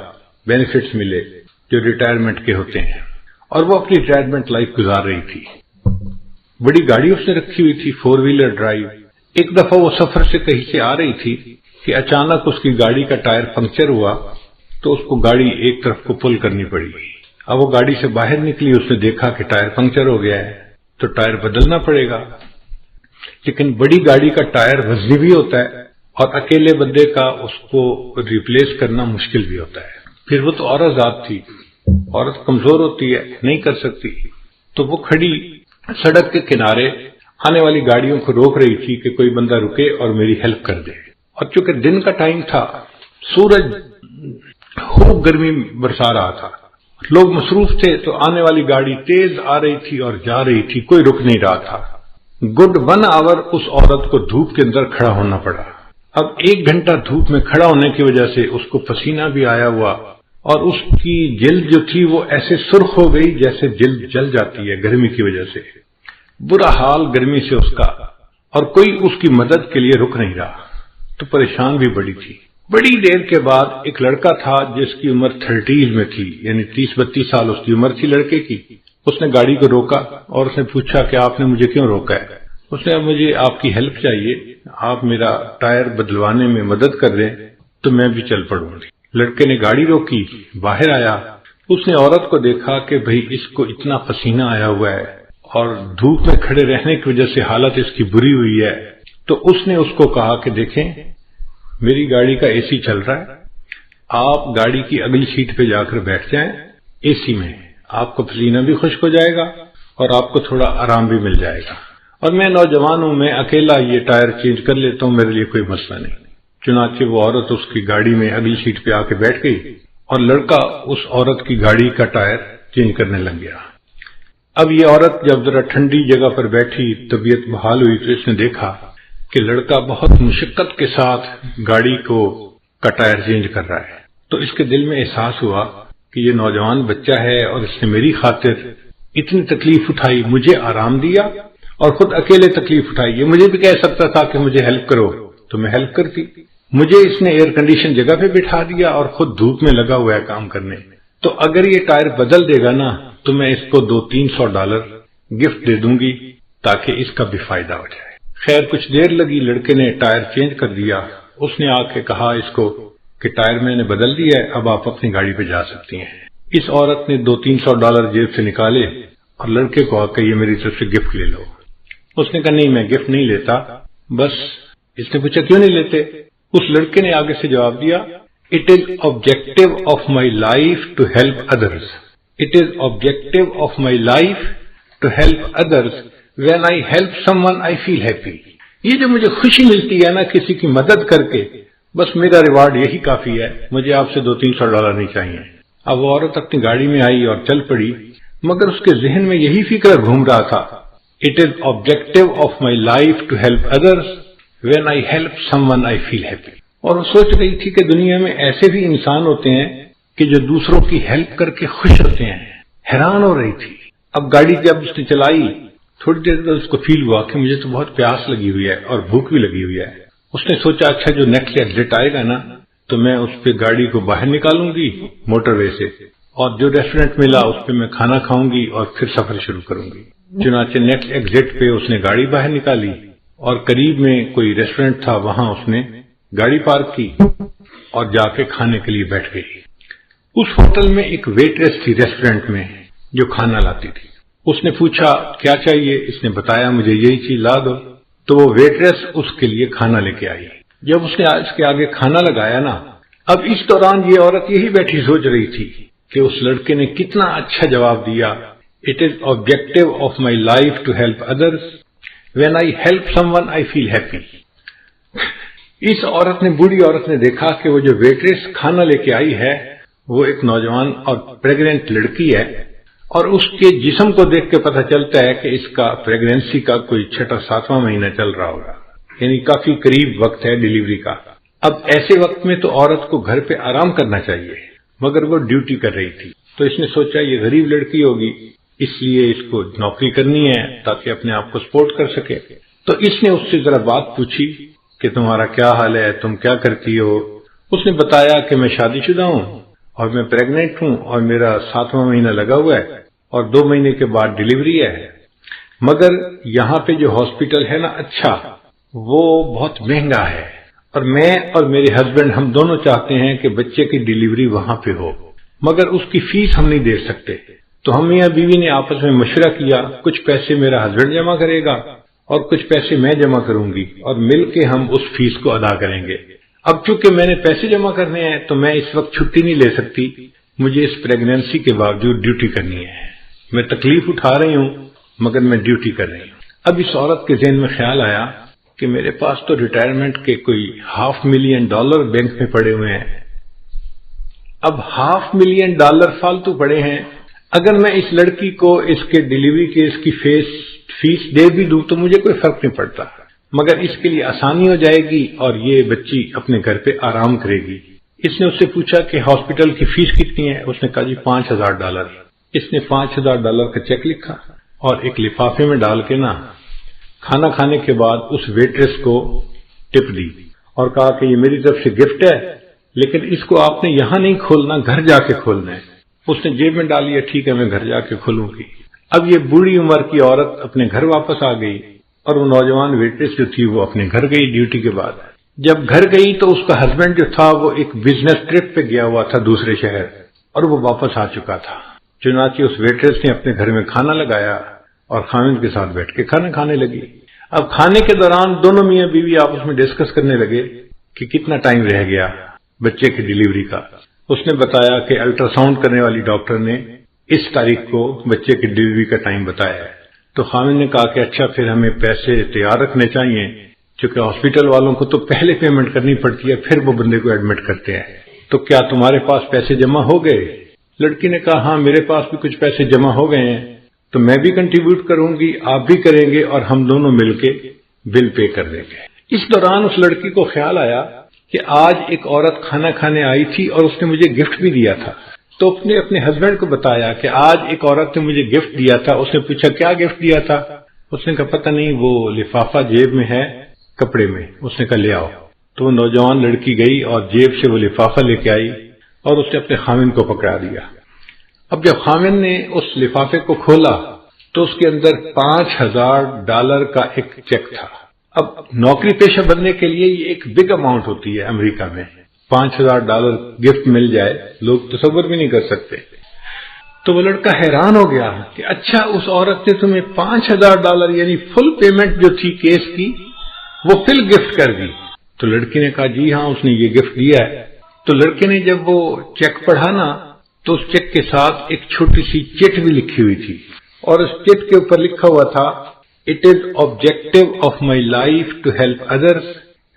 بینیفٹس ملے جو ریٹائرمنٹ کے ہوتے ہیں، اور وہ اپنی ریٹائرمنٹ لائف گزار رہی تھی۔ بڑی گاڑی اس نے رکھی ہوئی تھی، 4 ویلر ڈرائیو۔ ایک دفعہ وہ سفر سے کہیں سے آ رہی تھی کہ اچانک اس کی گاڑی کا ٹائر پنکچر ہوا تو اس کو گاڑی ایک طرف کو پل کرنی پڑی۔ اب وہ گاڑی سے باہر نکلی، اس نے دیکھا کہ ٹائر پنکچر ہو گیا ہے تو ٹائر بدلنا پڑے گا، لیکن بڑی گاڑی کا ٹائر وزنی بھی ہوتا ہے اور اکیلے بندے کا اس کو ریپلیس کرنا مشکل بھی ہوتا ہے۔ پھر وہ تو عورت ذات تھی، عورت کمزور ہوتی ہے، نہیں کر سکتی، تو وہ کھڑی سڑک کے کنارے آنے والی گاڑیوں کو روک رہی تھی کہ کوئی بندہ رکے اور میری ہیلپ کر دے۔ اور چونکہ دن کا ٹائم تھا، سورج خوب گرمی برسا رہا تھا، لوگ مصروف تھے، تو آنے والی گاڑی تیز آ رہی تھی اور جا رہی تھی، کوئی رک نہیں رہا تھا۔ گڈ 1 آور اس عورت کو دھوپ کے اندر کھڑا ہونا پڑا۔ اب 1 گھنٹہ دھوپ میں کھڑا ہونے کی وجہ سے اس کو پسینہ بھی آیا ہوا، اور اس کی جلد جو تھی وہ ایسے سرخ ہو گئی جیسے جلد جل جاتی ہے گرمی کی وجہ سے۔ برا حال گرمی سے اس کا، اور کوئی اس کی مدد کے لیے رک نہیں رہا، تو پریشان بھی بڑی تھی۔ بڑی دیر کے بعد ایک لڑکا تھا جس کی عمر 30s میں تھی، یعنی 30-32 سال اس کی عمر تھی لڑکے کی۔ اس نے گاڑی کو روکا اور اس نے پوچھا کہ آپ نے مجھے کیوں روکا ہے؟ اس نے مجھے آپ کی ہیلپ چاہیے، آپ میرا ٹائر بدلوانے میں مدد کر دیں تو میں بھی چل پڑوں گی۔ لڑکے نے گاڑی روکی، باہر آیا، اس نے عورت کو دیکھا کہ بھئی اس کو اتنا پسینہ آیا ہوا ہے اور دھوپ میں کھڑے رہنے کی وجہ سے حالت اس کی بری ہوئی ہے، تو اس نے اس کو کہا کہ دیکھیں میری گاڑی کا اے سی چل رہا ہے، آپ گاڑی کی اگلی سیٹ پہ جا کر بیٹھ جائیں اے سی میں، آپ کو پسینہ بھی خشک ہو جائے گا اور آپ کو تھوڑا آرام بھی مل جائے گا، اور میں نوجوان ہوں، میں اکیلا یہ ٹائر چینج کر لیتا ہوں، میرے لیے کوئی مسئلہ نہیں۔ چنانچہ وہ عورت اس کی گاڑی میں اگلی سیٹ پہ آ کے بیٹھ گئی اور لڑکا اس عورت کی گاڑی کا ٹائر چینج کرنے لگ گیا۔ اب یہ عورت جب ذرا ٹھنڈی جگہ پر بیٹھی، طبیعت بحال ہوئی، تو اس نے دیکھا کہ لڑکا بہت مشقت کے ساتھ گاڑی کا ٹائر چینج کر رہا ہے، تو اس کے دل میں احساس ہوا کہ یہ نوجوان بچہ ہے اور اس نے میری خاطر اتنی تکلیف اٹھائی، مجھے آرام دیا اور خود اکیلے تکلیف اٹھائی۔ یہ مجھے بھی کہہ سکتا تھا کہ مجھے ہیلپ کرو تو میں ہیلپ کرتی، مجھے اس نے ایئر کنڈیشن جگہ پہ بٹھا دیا اور خود دھوپ میں لگا ہوا ہے کام کرنے، تو اگر یہ ٹائر بدل دے گا نا تو میں اس کو $200-300 گفٹ دے دوں گی تاکہ اس کا بھی فائدہ ہو جائے۔ خیر کچھ دیر لگی، لڑکے نے ٹائر چینج کر دیا، اس نے آ کے کہا اس کو کہ ٹائر میں نے بدل دیا ہے، اب آپ اپنی گاڑی پہ جا سکتی ہیں۔ اس عورت نے $200-300 جیب سے نکالے اور لڑکے کو آ کے یہ میری طرف سے گفٹ لے لو۔ اس نے کہا نہیں میں گفٹ نہیں لیتا، بس۔ اس نے پوچھا کیوں نہیں لیتے؟ اس لڑکے نے آگے سے جواب دیا It is objective of my life to help others. It is objective of my life to help others. When I help someone, I feel happy. یہ جو مجھے خوشی ملتی ہے نا کسی کی مدد کر کے، بس میرا ریوارڈ یہی کافی ہے، مجھے آپ سے $200-300 نہیں چاہیے۔ اب وہ عورت اپنی گاڑی میں آئی اور چل پڑی، مگر اس کے ذہن میں یہی فکر گھوم رہا تھا، it is objective of my life to help others, when I help someone I feel happy. اور وہ سوچ رہی تھی کہ دنیا میں ایسے بھی انسان ہوتے ہیں کہ جو دوسروں کی ہیلپ کر کے خوش ہوتے ہیں۔ حیران ہو رہی تھی۔ اب گاڑی جب اس نے چلائی، تھوڑی دیر بعد اس کو فیل ہوا کہ مجھے تو بہت پیاس لگی ہوئی ہے اور بھوک بھی لگی ہوئی ہے۔ اس نے سوچا اچھا جو نیکسٹ ایگزٹ آئے گا نا تو میں اس پہ گاڑی کو باہر نکالوں گی موٹر وے سے، اور جو ریسٹورینٹ ملا اس پہ میں کھانا کھاؤں گی اور پھر سفر شروع کروں گی۔ چنانچہ نیکسٹ ایگزٹ پہ اس نے گاڑی باہر نکالی اور قریب میں کوئی ریسٹورینٹ تھا، وہاں اس نے گاڑی پارک کی اور جا کے کھانے کے لیے بیٹھ گئی۔ اس ہوٹل میں ایک ویٹریس تھی ریسٹورینٹ میں جو کھانا لاتی تھی۔ اس نے پوچھا کیا چاہیے، اس نے بتایا مجھے یہی چیز لا دو، تو وہ ویٹریس اس کے لیے کھانا لے کے آئی۔ جب اس نے اس کے آگے کھانا لگایا نا، اب اس دوران یہ عورت یہی بیٹھی سوچ رہی تھی کہ اس لڑکے نے کتنا اچھا جواب دیا، it is objective of my life to help others, when I help someone I feel happy. اس عورت نے، بوڑھی عورت نے دیکھا کہ وہ جو ویٹریس کھانا لے کے آئی ہے وہ ایک نوجوان اور پریگننٹ لڑکی ہے، اور اس کے جسم کو دیکھ کے پتہ چلتا ہے کہ اس کا پریگنینسی کا کوئی 6واں مہینہ چل رہا ہوگا، یعنی کافی قریب وقت ہے ڈیلیوری کا۔ اب ایسے وقت میں تو عورت کو گھر پہ آرام کرنا چاہیے، مگر وہ ڈیوٹی کر رہی تھی، تو اس نے سوچا یہ غریب لڑکی ہوگی اس لیے اس کو نوکری کرنی ہے تاکہ اپنے آپ کو سپورٹ کر سکے۔ تو اس نے اس سے ذرا بات پوچھی کہ تمہارا کیا حال ہے، تم کیا کرتی ہو؟ اس نے بتایا کہ میں شادی شدہ ہوں اور میں پریگننٹ ہوں اور میرا 7واں مہینہ لگا ہوا ہے اور 2 مہینے کے بعد ڈیلیوری ہے، مگر یہاں پہ جو ہاسپٹل ہے نا اچھا، وہ بہت مہنگا ہے، اور میں اور میرے ہسبینڈ ہم دونوں چاہتے ہیں کہ بچے کی ڈیلیوری وہاں پہ ہو، مگر اس کی فیس ہم نہیں دے سکتے۔ تو ہم میاں بیوی نے آپس میں مشورہ کیا، کچھ پیسے میرا ہسبینڈ جمع کرے گا اور کچھ پیسے میں جمع کروں گی، اور مل کے ہم اس فیس کو ادا کریں گے۔ اب چونکہ میں نے پیسے جمع کرنے ہیں تو میں اس وقت چھٹی نہیں لے سکتی، مجھے اس پریگنینسی کے باوجود ڈیوٹی کرنی ہے، میں تکلیف اٹھا رہی ہوں مگر میں ڈیوٹی کر رہی ہوں۔ اب اس عورت کے ذہن میں خیال آیا کہ میرے پاس تو ریٹائرمنٹ کے کوئی $500,000 بینک میں پڑے ہوئے ہیں، اب $500,000 فالتو پڑے ہیں، اگر میں اس لڑکی کو اس کے ڈیلیوری کے اس کی فیس دے بھی دوں تو مجھے کوئی فرق نہیں پڑتا، مگر اس کے لیے آسانی ہو جائے گی اور یہ بچی اپنے گھر پہ آرام کرے گی۔ اس نے اس سے پوچھا کہ ہاسپٹل کی فیس کتنی ہے؟ اس نے کہا جی $5,000۔ اس نے $5,000 کا چیک لکھا اور ایک لفافے میں ڈال کے نا کھانا کھانے کے بعد اس ویٹریس کو ٹپ دی اور کہا کہ یہ میری طرف سے گفٹ ہے، لیکن اس کو آپ نے یہاں نہیں کھولنا، گھر جا کے کھولنا ہے۔ اس نے جیب میں ڈالی ہے، ٹھیک ہے میں گھر جا کے کھولوں گی۔ اب یہ بوڑھی عمر کی عورت اپنے گھر واپس آ گئی اور وہ نوجوان ویٹریس جو تھی وہ اپنے گھر گئی ڈیوٹی کے بعد۔ جب گھر گئی تو اس کا ہسبینڈ جو تھا وہ ایک بزنس ٹرپ پہ گیا ہوا تھا دوسرے شہر، اور وہ واپس آ چکا تھا۔ چنانچہ اس ویٹریس نے اپنے گھر میں کھانا لگایا اور خاوند کے ساتھ بیٹھ کے کھانا کھانے لگی۔ اب کھانے کے دوران دونوں میاں بیوی آپس میں ڈسکس کرنے لگے کہ کتنا ٹائم رہ گیا بچے کی ڈیلیوری کا۔ اس نے بتایا کہ الٹرا ساؤنڈ کرنے والی ڈاکٹر نے اس تاریخ کو بچے کی ڈیلیوری کا ٹائم بتایا ہے۔ تو خاوند نے کہا کہ اچھا پھر ہمیں پیسے تیار رکھنے چاہیے، چونکہ ہاسپٹل والوں کو تو پہلے پیمنٹ کرنی پڑتی ہے پھر وہ بندے کو ایڈمٹ کرتے ہیں، تو کیا تمہارے پاس پیسے جمع ہو گئے؟ لڑکی نے کہا ہاں میرے پاس بھی کچھ پیسے جمع ہو گئے ہیں، تو میں بھی کنٹریبیوٹ کروں گی، آپ بھی کریں گے اور ہم دونوں مل کے بل پے کر دیں گے۔ اس دوران اس لڑکی کو خیال آیا کہ آج ایک عورت کھانا کھانے آئی تھی اور اس نے مجھے گفٹ بھی دیا تھا، تو اس نے اپنے ہسبینڈ کو بتایا کہ آج ایک عورت نے مجھے گفٹ دیا تھا۔ اس نے پوچھا کیا گفٹ دیا تھا؟ اس نے کہا پتہ نہیں، وہ لفافہ جیب میں ہے کپڑے میں۔ اس نے کہا لے آؤ۔ تو وہ نوجوان لڑکی گئی اور جیب سے وہ لفافہ لے کے آئی اور اس نے اپنے خاوند کو پکڑا دیا۔ اب جب خاوند نے اس لفافے کو کھولا تو اس کے اندر $5,000 کا ایک چیک تھا۔ اب نوکری پیشہ بننے کے لیے یہ ایک بگ اماؤنٹ ہوتی ہے امریکہ میں، $5,000 گفٹ مل جائے لوگ تصور بھی نہیں کر سکتے۔ تو وہ لڑکا حیران ہو گیا کہ اچھا اس عورت نے تمہیں $5,000 یعنی فل پیمنٹ جو تھی کیس کی وہ فل گفٹ کر دی۔ تو لڑکی نے کہا جی ہاں اس نے یہ گفٹ دیا ہے۔ تو لڑکے نے جب وہ چیک پڑھا نا تو اس چیک کے ساتھ ایک چھوٹی سی چٹ بھی لکھی ہوئی تھی، اور اس چٹ کے اوپر لکھا ہوا تھا It is objective of my life to help others.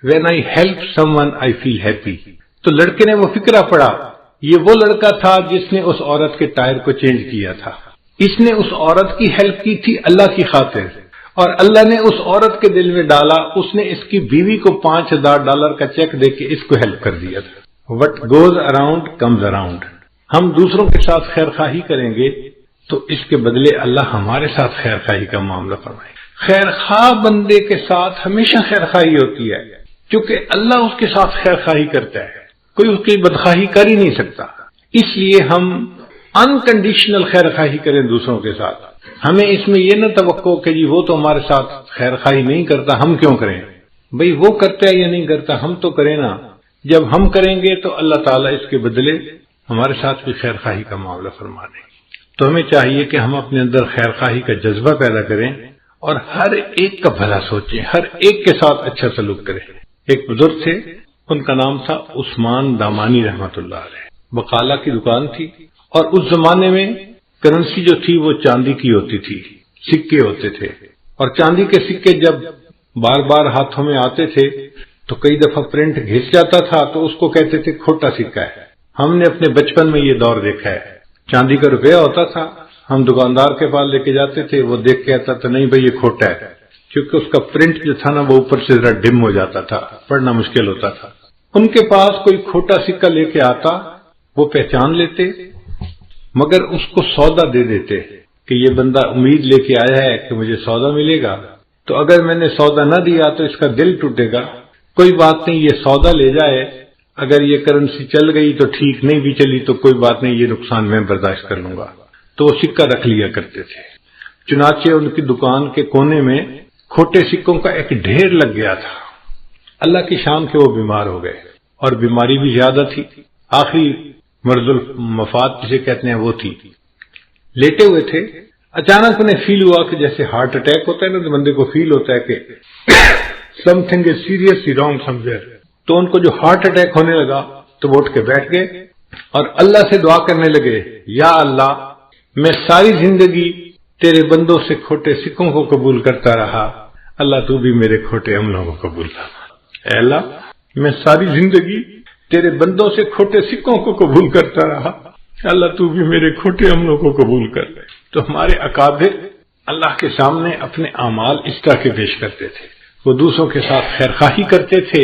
When I help someone, I feel happy. تو لڑکے نے وہ فکرہ پڑا، یہ وہ لڑکا تھا جس نے اس عورت کے ٹائر کو چینج کیا تھا. اس نے اس عورت کی ہیلپ کی تھی اللہ کی خاطر، اور اللہ نے اس عورت کے دل میں ڈالا، اس نے اس کی بیوی کو $5,000 کا چیک دے کے اس کو ہیلپ کر دیا تھا. What goes around comes around. ہم دوسروں کے ساتھ خیر خواہی کریں گے تو اس کے بدلے اللہ ہمارے ساتھ خیر خواہی کا معاملہ فرمائے. خیر خواہ بندے کے ساتھ ہمیشہ خیر خواہی ہوتی ہے، کیونکہ اللہ اس کے ساتھ خیر خواہی کرتا ہے، کوئی اس کی بدخواہی کر ہی نہیں سکتا. اس لیے ہم انکنڈیشنل خیر خواہی کریں دوسروں کے ساتھ. ہمیں اس میں یہ نہ توقع کہ جی وہ تو ہمارے ساتھ خیر خواہی نہیں کرتا، ہم کیوں کریں؟ بھئی وہ کرتا ہے یا نہیں کرتا، ہم تو کریں نا. جب ہم کریں گے تو اللہ تعالیٰ اس کے بدلے ہمارے ساتھ بھی خیر خواہی کا معاملہ فرما دیں. تو ہمیں چاہیے کہ ہم اپنے اندر خیر خواہی کا جذبہ پیدا کریں اور ہر ایک کا بھلا سوچیں، ہر ایک کے ساتھ اچھا سلوک کریں. ایک بزرگ تھے، ان کا نام تھا عثمان دامانی رحمۃ اللہ علیہ. بقالہ کی دکان تھی، اور اس زمانے میں کرنسی جو تھی وہ چاندی کی ہوتی تھی، سکے ہوتے تھے. اور چاندی کے سکے جب بار بار ہاتھوں میں آتے تھے تو کئی دفعہ پرنٹ گھس جاتا تھا، تو اس کو کہتے تھے کھوٹا سکہ ہے. ہم نے اپنے بچپن میں یہ دور دیکھا ہے. چاندی کا روپیہ ہوتا تھا، ہم دکاندار کے پاس لے کے جاتے تھے، وہ دیکھ کے آتا تھا نہیں بھائی یہ کھوٹا ہے، کیونکہ اس کا پرنٹ جو تھا نا وہ اوپر سے ذرا ڈم ہو جاتا تھا، پڑھنا مشکل ہوتا تھا. ان کے پاس کوئی کھوٹا سکہ لے کے آتا، وہ پہچان لیتے، مگر اس کو سودا دے دیتے کہ یہ بندہ امید لے کے آیا ہے کہ مجھے سودا ملے گا، تو اگر میں نے سودا نہ دیا تو اس کا دل ٹوٹے گا. کوئی بات نہیں، یہ سودا لے جائے، اگر یہ کرنسی چل گئی تو ٹھیک، نہیں بھی چلی تو کوئی بات نہیں، یہ نقصان میں برداشت کر لوں گا. تو وہ سکہ رکھ لیا کرتے تھے. چنانچہ ان کی دکان کے کونے میں کھوٹے سکوں کا ایک ڈھیر لگ گیا تھا. اللہ کی شان کے وہ بیمار ہو گئے، اور بیماری بھی زیادہ تھی. آخری مرض المفات جسے کہتے ہیں وہ تھی. لیٹے ہوئے تھے، اچانک انہیں فیل ہوا کہ جیسے ہارٹ اٹیک ہوتا ہے نا، تو بندے کو فیل ہوتا ہے کہ some thing is seriously wrong some where. تو ان کو جو ہارٹ اٹیک ہونے لگا تو وہ اٹھ کے بیٹھ گئے اور اللہ سے دعا کرنے لگے، یا اللہ میں ساری زندگی تیرے بندوں سے کھوٹے سکوں کو قبول کرتا رہا، اللہ تو بھی میرے کھوٹے عملوں کو قبول فرما. اے اللہ میں ساری زندگی تیرے بندوں سے کھوٹے سکوں کو قبول کرتا رہا، اللہ تو بھی میرے کھوٹے عملوں کو قبول کر لے. تو ہمارے اکابر اللہ کے سامنے اپنے اعمال اس طرح کے پیش کرتے تھے. وہ دوسروں کے ساتھ خیر خواہی کرتے تھے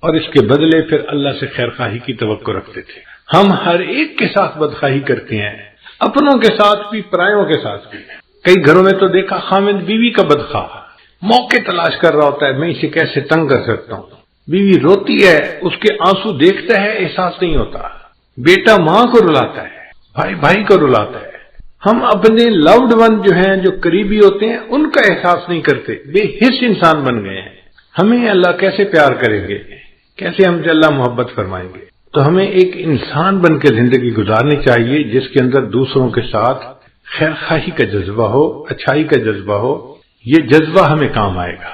اور اس کے بدلے پھر اللہ سے خیر خواہی کی توقع رکھتے تھے. ہم ہر ایک کے ساتھ بدخواہی کرتے ہیں، اپنوں کے ساتھ بھی، پرایوں کے ساتھ بھی. کئی گھروں میں تو دیکھا خامد بیوی کا بدخواہ موقع تلاش کر رہا ہوتا ہے، میں اسے کیسے تنگ کر سکتا ہوں. بیوی روتی ہے، اس کے آنسو دیکھتا ہے، احساس نہیں ہوتا. بیٹا ماں کو رلاتا ہے، بھائی بھائی کو رلاتا ہے. ہم اپنے لوڈ ون جو ہیں، جو قریبی ہوتے ہیں، ان کا احساس نہیں کرتے، بے حس انسان بن گئے ہیں. ہمیں اللہ کیسے پیار کریں گے، کیسے ہم سے اللہ محبت فرمائیں گے؟ تو ہمیں ایک انسان بن کے زندگی گزارنی چاہیے جس کے اندر دوسروں کے ساتھ خیر خواہی کا جذبہ ہو، اچھائی کا جذبہ ہو. یہ جذبہ ہمیں کام آئے گا.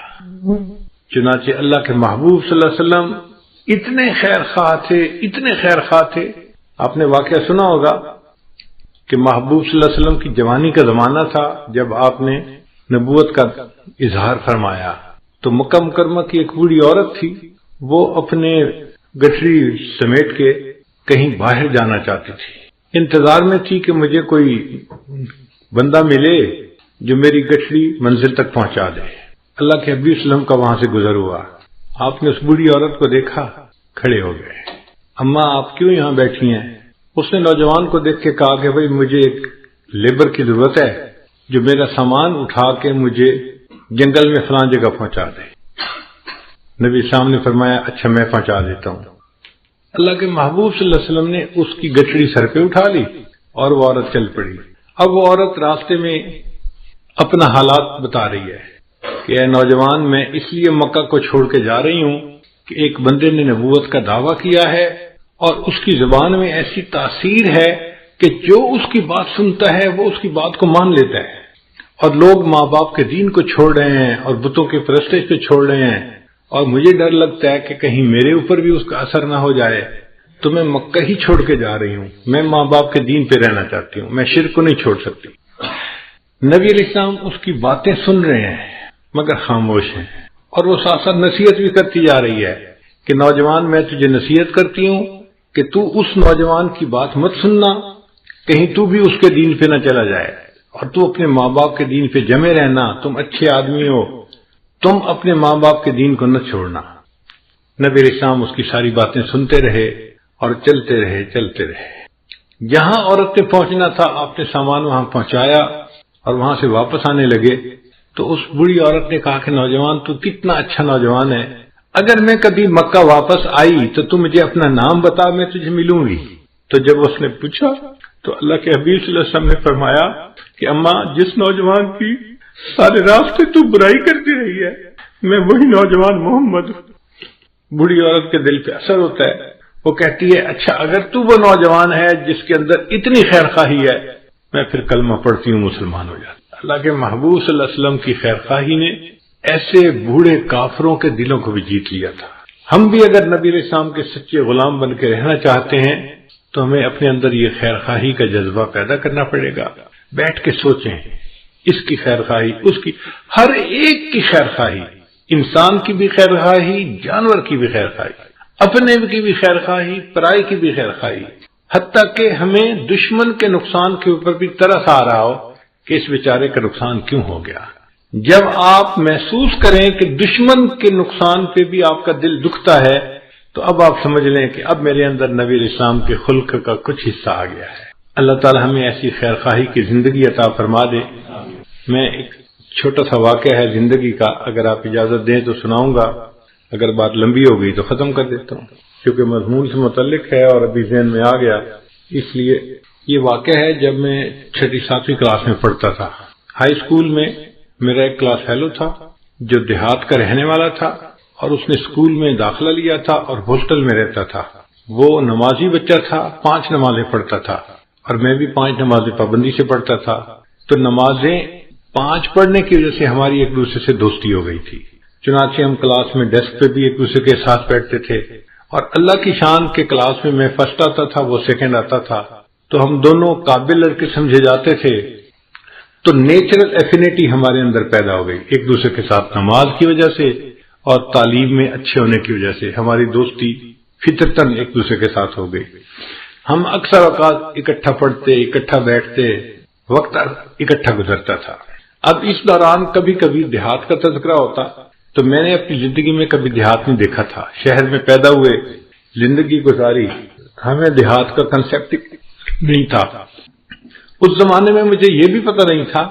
چنانچہ اللہ کے محبوب صلی اللہ علیہ وسلم اتنے خیر خواہ تھے، اتنے خیر خواہ تھے. آپ نے واقعہ سنا ہوگا کہ محبوب صلی اللہ علیہ وسلم کی جوانی کا زمانہ تھا جب آپ نے نبوت کا اظہار فرمایا. تو مکہ مکرمہ کی ایک بوڑھی عورت تھی، وہ اپنے گٹھری سمیٹ کے کہیں باہر جانا چاہتی تھی. انتظار میں تھی کہ مجھے کوئی بندہ ملے جو میری گٹھری منزل تک پہنچا دے. اللہ کے حبیب صلی اللہ علیہ وسلم کا وہاں سے گزر ہوا. آپ نے اس بوڑھی عورت کو دیکھا، کھڑے ہو گئے. اماں آپ کیوں یہاں بیٹھی ہیں؟ اس نے نوجوان کو دیکھ کے کہا کہ بھئی مجھے ایک لیبر کی ضرورت ہے جو میرا سامان اٹھا کے مجھے جنگل میں فلاں جگہ پہنچا دے. نبی صاحب نے فرمایا اچھا میں پہنچا دیتا ہوں. اللہ کے محبوب صلی اللہ علیہ وسلم نے اس کی گٹھڑی سر پہ اٹھا لی اور وہ عورت چل پڑی. اب وہ عورت راستے میں اپنا حالات بتا رہی ہے کہ اے نوجوان، میں اس لیے مکہ کو چھوڑ کے جا رہی ہوں کہ ایک بندے نے نبوت کا دعویٰ کیا ہے اور اس کی زبان میں ایسی تاثیر ہے کہ جو اس کی بات سنتا ہے وہ اس کی بات کو مان لیتا ہے. اور لوگ ماں باپ کے دین کو چھوڑ رہے ہیں اور بتوں کے پرستش کو چھوڑ رہے ہیں، اور مجھے ڈر لگتا ہے کہ کہیں میرے اوپر بھی اس کا اثر نہ ہو جائے، تو میں مکہ ہی چھوڑ کے جا رہی ہوں. میں ماں باپ کے دین پہ رہنا چاہتی ہوں، میں شرک کو نہیں چھوڑ سکتی. نبی علیہ السلام اس کی باتیں سن رہے ہیں مگر خاموش ہیں، اور وہ ساتھ ساتھ نصیحت بھی کرتی جا رہی ہے کہ نوجوان میں تجھے نصیحت کرتی ہوں کہ تو اس نوجوان کی بات مت سننا، کہیں تو بھی اس کے دین پہ نہ چلا جائے، اور تو اپنے ماں باپ کے دین پہ جمے رہنا، تم اچھے آدمی ہو، تم اپنے ماں باپ کے دین کو نہ چھوڑنا۔ نبی علیہ السلام اس کی ساری باتیں سنتے رہے اور چلتے رہے۔ جہاں عورت نے پہنچنا تھا آپ نے سامان وہاں پہنچایا اور وہاں سے واپس آنے لگے تو اس بوڑھی عورت نے کہا کہ نوجوان تو کتنا اچھا نوجوان ہے، اگر میں کبھی مکہ واپس آئی تو تم مجھے اپنا نام بتا، میں تجھے ملوں گی۔ تو جب اس نے پوچھا تو اللہ کے حبیب صلی اللہ علیہ وسلم نے فرمایا کہ اماں، جس نوجوان کی سارے راستے تو برائی کرتی رہی ہے، میں وہی نوجوان محمد ہوں۔ بوڑھی عورت کے دل پہ اثر ہوتا ہے، وہ کہتی ہے اچھا اگر تو وہ نوجوان ہے جس کے اندر اتنی خیر خواہی ہے، میں پھر کلمہ پڑھتی ہوں، مسلمان ہو جاتا۔ اللہ کے محبوب صلی اللہ علیہ وسلم کی خیر خواہی نے ایسے بوڑھے کافروں کے دلوں کو بھی جیت لیا تھا۔ ہم بھی اگر نبی علیہ السلام کے سچے غلام بن کے رہنا چاہتے ہیں تو ہمیں اپنے اندر یہ خیر خواہی کا جذبہ پیدا کرنا پڑے گا۔ بیٹھ کے سوچیں، اس کی خیر خواہی، اس کی، ہر ایک کی خیر خواہی، انسان کی بھی خیر خواہی، جانور کی بھی خیر خواہی، اپنے کی بھی خیر خواہی، پرائی کی بھی خیر خواہی، حتیٰ کہ ہمیں دشمن کے نقصان کے اوپر بھی ترس آ رہا ہو کہ اس بیچارے کا نقصان کیوں ہو گیا۔ جب آپ محسوس کریں کہ دشمن کے نقصان پہ بھی آپ کا دل دکھتا ہے تو اب آپ سمجھ لیں کہ اب میرے اندر نبی علیہ السلام کے خلق کا کچھ حصہ آ گیا ہے۔ اللہ تعالی ہمیں ایسی خیر خواہی کی زندگی عطا فرما دے۔ میں ایک چھوٹا سا واقعہ ہے زندگی کا، اگر آپ اجازت دیں تو سناؤں گا، اگر بات لمبی ہو گئی تو ختم کر دیتا ہوں، کیونکہ مضمون سے متعلق ہے اور ابھی ذہن میں آ گیا۔ اس لیے یہ واقعہ ہے جب میں 6 7ویں کلاس میں پڑھتا تھا۔ ہائی اسکول میں میرا ایک کلاس فیلو تھا جو دیہات کا رہنے والا تھا، اور اس نے اسکول میں داخلہ لیا تھا اور ہاسٹل میں رہتا تھا۔ وہ نمازی بچہ تھا، 5 نمازیں پڑھتا تھا، اور میں بھی 5 نمازیں پابندی سے پڑھتا تھا۔ تو نمازیں 5 پڑھنے کی وجہ سے ہماری ایک دوسرے سے دوستی ہو گئی تھی، چنانچہ ہم کلاس میں ڈیسک پہ بھی ایک دوسرے کے ساتھ بیٹھتے تھے، اور اللہ کی شان کے کلاس میں فرسٹ آتا تھا، وہ سیکنڈ آتا تھا، تو ہم دونوں قابل لڑکے سمجھے جاتے تھے۔ تو نیچرل ایفینٹی ہمارے اندر پیدا ہو گئی ایک دوسرے کے ساتھ، نماز کی وجہ سے اور تعلیم میں اچھے ہونے کی وجہ سے ہماری دوستی فطرتاً ایک دوسرے کے ساتھ ہو گئی۔ ہم اکثر اوقات اکٹھا پڑھتے، اکٹھا بیٹھتے، وقت اکٹھا گزرتا تھا۔ اب اس دوران کبھی کبھی دیہات کا تذکرہ ہوتا، تو میں نے اپنی زندگی میں کبھی دیہات نہیں دیکھا تھا، شہر میں پیدا ہوئے، زندگی گزاری، ہمیں دیہات کا کنسیپٹ نہیں تھا۔ اس زمانے میں مجھے یہ بھی پتہ نہیں تھا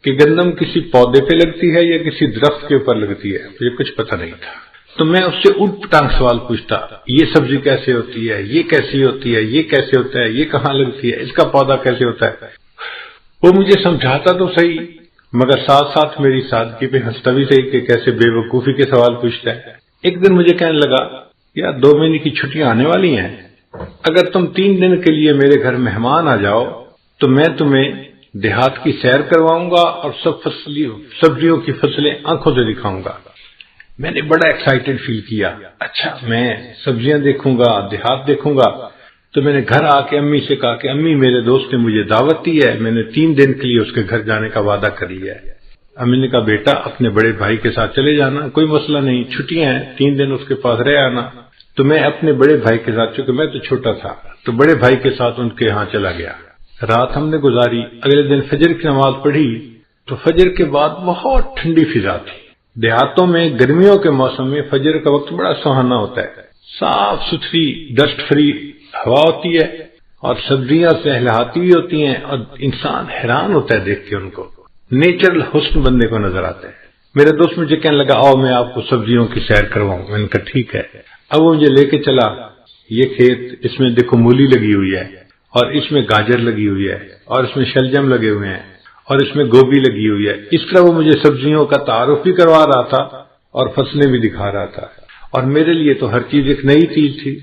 کہ گندم کسی پودے پہ لگتی ہے یا کسی درخت کے اوپر لگتی ہے، مجھے کچھ پتہ نہیں تھا۔ تو میں اس سے اٹھ پٹانگ سوال پوچھتا، یہ سبزی کیسے ہوتی ہے، یہ کیسی ہوتی ہے، یہ کیسے ہوتا ہے، یہ کہاں لگتی ہے، اس کا پودا کیسے ہوتا ہے۔ وہ مجھے سمجھاتا تو صحیح، مگر ساتھ ساتھ میری سادگی پہ ہنستا بھی صحیح کہ کیسے بے وقوفی کے سوال پوچھتا ہے۔ ایک دن مجھے کہنے لگا، یار 2 مہینے کی چھٹیاں آنے والی ہیں، اگر تم 3 دن کے لیے میرے گھر مہمان آ جاؤ تو میں تمہیں دیہات کی سیر کرواؤں گا اور سبزیوں کی فصلیں آنکھوں سے دکھاؤں گا۔ میں نے بڑا ایکسائٹڈ فیل کیا، اچھا میں سبزیاں دیکھوں گا، دیہات دیکھوں گا۔ تو میں نے گھر آ کے امی سے کہا کہ امی میرے دوست نے مجھے دعوت دی ہے، میں نے 3 دن کے لیے اس کے گھر جانے کا وعدہ کر لیا ہے۔ امی نے کہا بیٹا اپنے بڑے بھائی کے ساتھ چلے جانا، کوئی مسئلہ نہیں، چھٹیاں ہیں، 3 دن اس کے پاس رہ آنا۔ تو میں اپنے بڑے بھائی کے ساتھ، چونکہ میں تو چھوٹا تھا تو بڑے بھائی کے ساتھ ان کے ہاں چلا گیا۔ رات ہم نے گزاری، اگلے دن فجر کی نماز پڑھی تو فجر کے بعد بہت ٹھنڈی فضا تھی۔ دیہاتوں میں گرمیوں کے موسم میں فجر کا وقت بڑا سہانا ہوتا ہے، صاف ستھری ڈسٹ فری ہوا ہوتی ہے اور سبزیاں سہلہاتی ہوئی ہوتی ہیں، اور انسان حیران ہوتا ہے دیکھ کے ان کو، نیچرل حسن بندے کو نظر آتا ہے۔ میرا دوست مجھے کہنے لگا آؤ میں آپ کو سبزیوں کی سیر کرواؤں، میں نے کہا ٹھیک ہے۔ اب وہ مجھے لے کے چلا، یہ کھیت، اس میں دیکھو مولی لگی ہوئی ہے، اور اس میں گاجر لگی ہوئی ہے، اور اس میں شلجم لگے ہوئے ہیں، اور اس میں گوبھی لگی ہوئی ہے۔ اس طرح وہ مجھے سبزیوں کا تعارف بھی کروا رہا تھا اور فصلیں بھی دکھا رہا تھا، اور میرے لیے تو ہر چیز ایک نئی چیز تھی،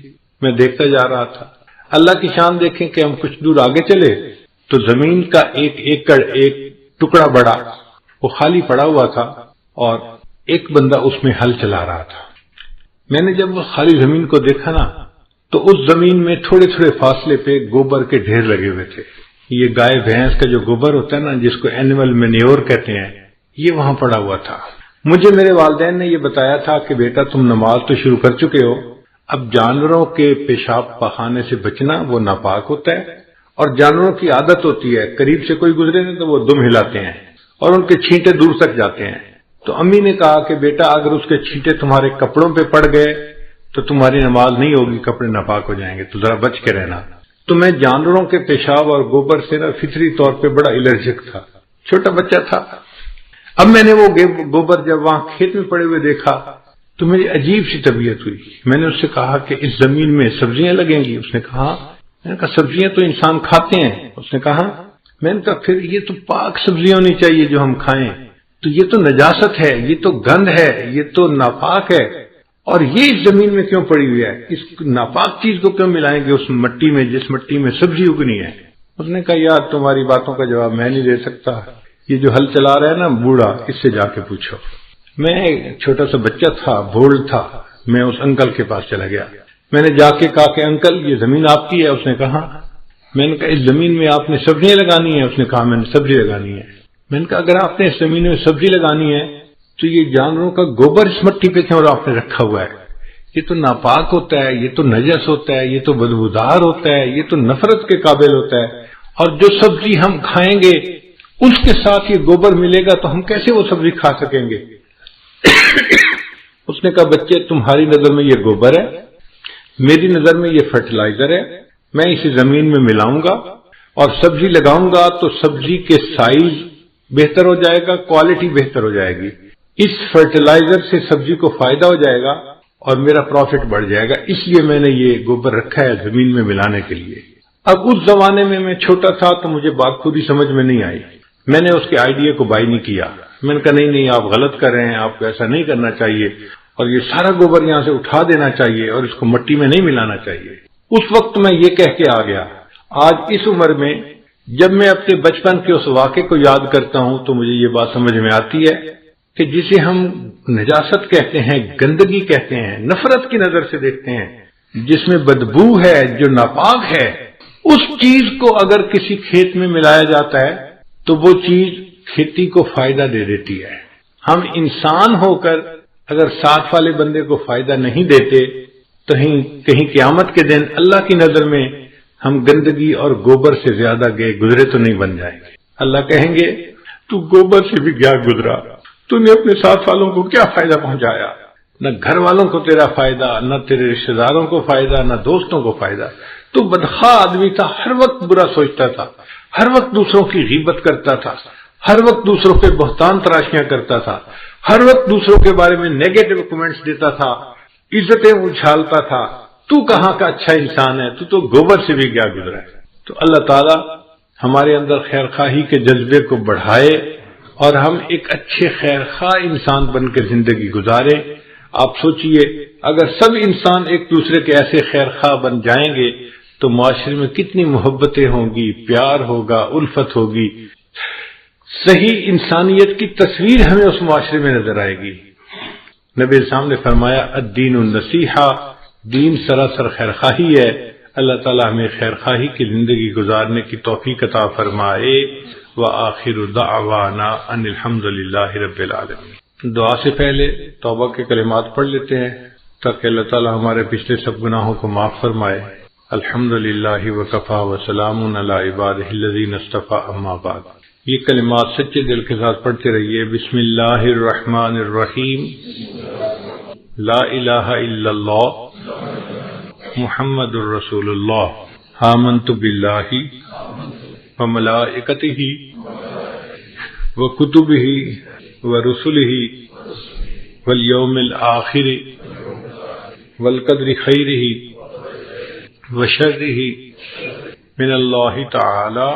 میں دیکھتا جا رہا تھا۔ اللہ کی شان دیکھیں کہ ہم کچھ دور آگے چلے تو زمین کا 1 ایکڑ ایک ٹکڑا بڑا وہ خالی پڑا ہوا تھا، اور ایک بندہ اس میں ہل چلا رہا تھا۔ میں نے جب وہ خالی زمین کو دیکھا نا تو اس زمین میں تھوڑے تھوڑے فاصلے پہ گوبر کے ڈھیر لگے ہوئے تھے، یہ گائے بھینس کا جو گوبر ہوتا ہے نا، جس کو اینیمل مینیور کہتے ہیں، یہ وہاں پڑا ہوا تھا۔ مجھے میرے والدین نے یہ بتایا تھا کہ بیٹا تم نماز تو شروع کر چکے ہو، اب جانوروں کے پیشاب پخانے سے بچنا، وہ ناپاک ہوتا ہے، اور جانوروں کی عادت ہوتی ہے قریب سے کوئی گزرے نا تو وہ دم ہلاتے ہیں اور ان کے چھینٹے دور تک جاتے ہیں۔ تو امی نے کہا کہ بیٹا اگر اس کے چھینٹے تمہارے کپڑوں پہ پڑ گئے تو تمہاری نماز نہیں ہوگی، کپڑے ناپاک ہو جائیں گے، تو ذرا بچ کے رہنا۔ تو میں جانوروں کے پیشاب اور گوبر سے نا فطری طور پہ بڑا الرجک تھا، چھوٹا بچہ تھا۔ اب میں نے وہ گوبر جب وہاں کھیت میں پڑے ہوئے دیکھا تو میری عجیب سی طبیعت ہوئی۔ میں نے اس سے کہا کہ اس زمین میں سبزیاں لگیں گی؟ اس نے کہا۔ میں نے کہا سبزیاں تو انسان کھاتے ہیں۔ اس نے کہا۔ میں نے کہا پھر یہ تو پاک سبزیاں ہونی چاہیے جو ہم کھائیں، تو یہ تو نجاست ہے، یہ تو گند ہے، یہ تو ناپاک ہے، اور یہ اس زمین میں کیوں پڑی ہوئی ہے؟ اس ناپاک چیز کو کیوں ملائیں گے اس مٹی میں جس مٹی میں سبزی اگنی ہے؟ اس نے کہا یار تمہاری باتوں کا جواب میں نہیں دے سکتا، یہ جو ہل چلا رہا ہے نا بوڑھا، اس سے جا کے پوچھو۔ میں ایک چھوٹا سا بچہ تھا، بھول تھا، میں اس انکل کے پاس چلا گیا۔ میں نے جا کے کہا کہ انکل یہ زمین آپ کی ہے؟ اس نے کہا۔ میں نے کہا اس زمین میں آپ نے سبزیاں لگانی ہیں؟ اس نے کہا میں نے سبزی لگانی ہے۔ میں نے کہا اگر آپ نے اس زمین میں سبزی لگانی ہے تو یہ جانوروں کا گوبر اس مٹی پہ کیوں آپ نے رکھا ہوا ہے؟ یہ تو ناپاک ہوتا ہے، یہ تو نجس ہوتا ہے، یہ تو بدبودار ہوتا ہے، یہ تو نفرت کے قابل ہوتا ہے، اور جو سبزی ہم کھائیں گے اس کے ساتھ یہ گوبر ملے گا تو ہم کیسے وہ سبزی کھا سکیں گے؟ اس نے کہا بچے تمہاری نظر میں یہ گوبر ہے، میری نظر میں یہ فرٹیلائزر ہے، میں اسے زمین میں ملاؤں گا اور سبزی لگاؤں گا تو سبزی کے سائز بہتر ہو جائے گا، کوالٹی بہتر ہو جائے گی، اس فرٹیلائزر سے سبزی کو فائدہ ہو جائے گا اور میرا پروفٹ بڑھ جائے گا، اس لیے میں نے یہ گوبر رکھا ہے زمین میں ملانے کے لیے۔ اب اس زمانے میں چھوٹا تھا تو مجھے بات پوری سمجھ میں نہیں آئی، میں نے اس کے آئیڈیا کو بائی نہیں کیا۔ میں نے کہا نہیں آپ غلط کر رہے ہیں، آپ کو ایسا نہیں کرنا چاہیے، اور یہ سارا گوبر یہاں سے اٹھا دینا چاہیے اور اس کو مٹی میں نہیں ملانا چاہیے۔ اس وقت میں یہ کہہ کے آ گیا۔ آج اس عمر میں جب میں اپنے بچپن کے اس واقعے کو یاد کرتا ہوں تو مجھے یہ بات سمجھ میں آتی ہے کہ جسے ہم نجاست کہتے ہیں، گندگی کہتے ہیں، نفرت کی نظر سے دیکھتے ہیں، جس میں بدبو ہے، جو ناپاک ہے، اس چیز کو اگر کسی کھیت میں ملایا جاتا ہے تو وہ چیز کھیتی کو فائدہ دے دیتی ہے۔ ہم انسان ہو کر اگر ساتھ والے بندے کو فائدہ نہیں دیتے تو کہیں قیامت کے دن اللہ کی نظر میں ہم گندگی اور گوبر سے زیادہ گئے گزرے تو نہیں بن جائیں گے۔ اللہ کہیں گے تو گوبر سے بھی کیا گزرا، تو نے اپنے ساتھ والوں کو کیا فائدہ پہنچایا؟ نہ گھر والوں کو تیرا فائدہ، نہ تیرے رشتہ داروں کو فائدہ، نہ دوستوں کو فائدہ۔ تو بدخواہ آدمی تھا، ہر وقت برا سوچتا تھا، ہر وقت دوسروں کی غیبت کرتا تھا، ہر وقت دوسروں پہ بہتان تراشیاں کرتا تھا، ہر وقت دوسروں کے بارے میں نیگیٹو کمنٹس دیتا تھا، عزتیں اچھالتا تھا۔ تو کہاں کا اچھا انسان ہے، تو گوبر سے بھی کیا گزرا ہے۔ تو اللہ تعالیٰ ہمارے اندر خیر خواہی کے جذبے کو بڑھائے اور ہم ایک اچھے خیر خواہ انسان بن کے زندگی گزاریں۔ آپ سوچئے اگر سب انسان ایک دوسرے کے ایسے خیر خواہ بن جائیں گے تو معاشرے میں کتنی محبتیں ہوں گی، پیار ہوگا، الفت ہوگی، صحیح انسانیت کی تصویر ہمیں اس معاشرے میں نظر آئے گی۔ نبی اسلام نے فرمایا الدین النصیحہ، دین سراسر خیر خواہی ہے۔ اللہ تعالیٰ ہمیں خیر خواہی کی زندگی گزارنے کی توفیق عطا فرمائے۔ وآخر دعوانا ان الحمدللہ رب العالمین۔ دعا سے پہلے توبہ کے کلمات پڑھ لیتے ہیں تاکہ اللہ تعالیٰ ہمارے پچھلے سب گناہوں کو معاف فرمائے۔ الحمدللہ وکفی وسلام علی عبادہ الذین اصطفی، اما بعد۔ یہ کلمات سچے دل کے ساتھ پڑھتے رہیے۔ بسم اللہ الرحمن الرحیم، لا الہ الا اللہ محمد الرسول اللہ، آمنت باللہ وملائکتہ وکتبہ ورسلہ والیوم الآخر والقدر خیرہ وشرہ من اللہ تعالی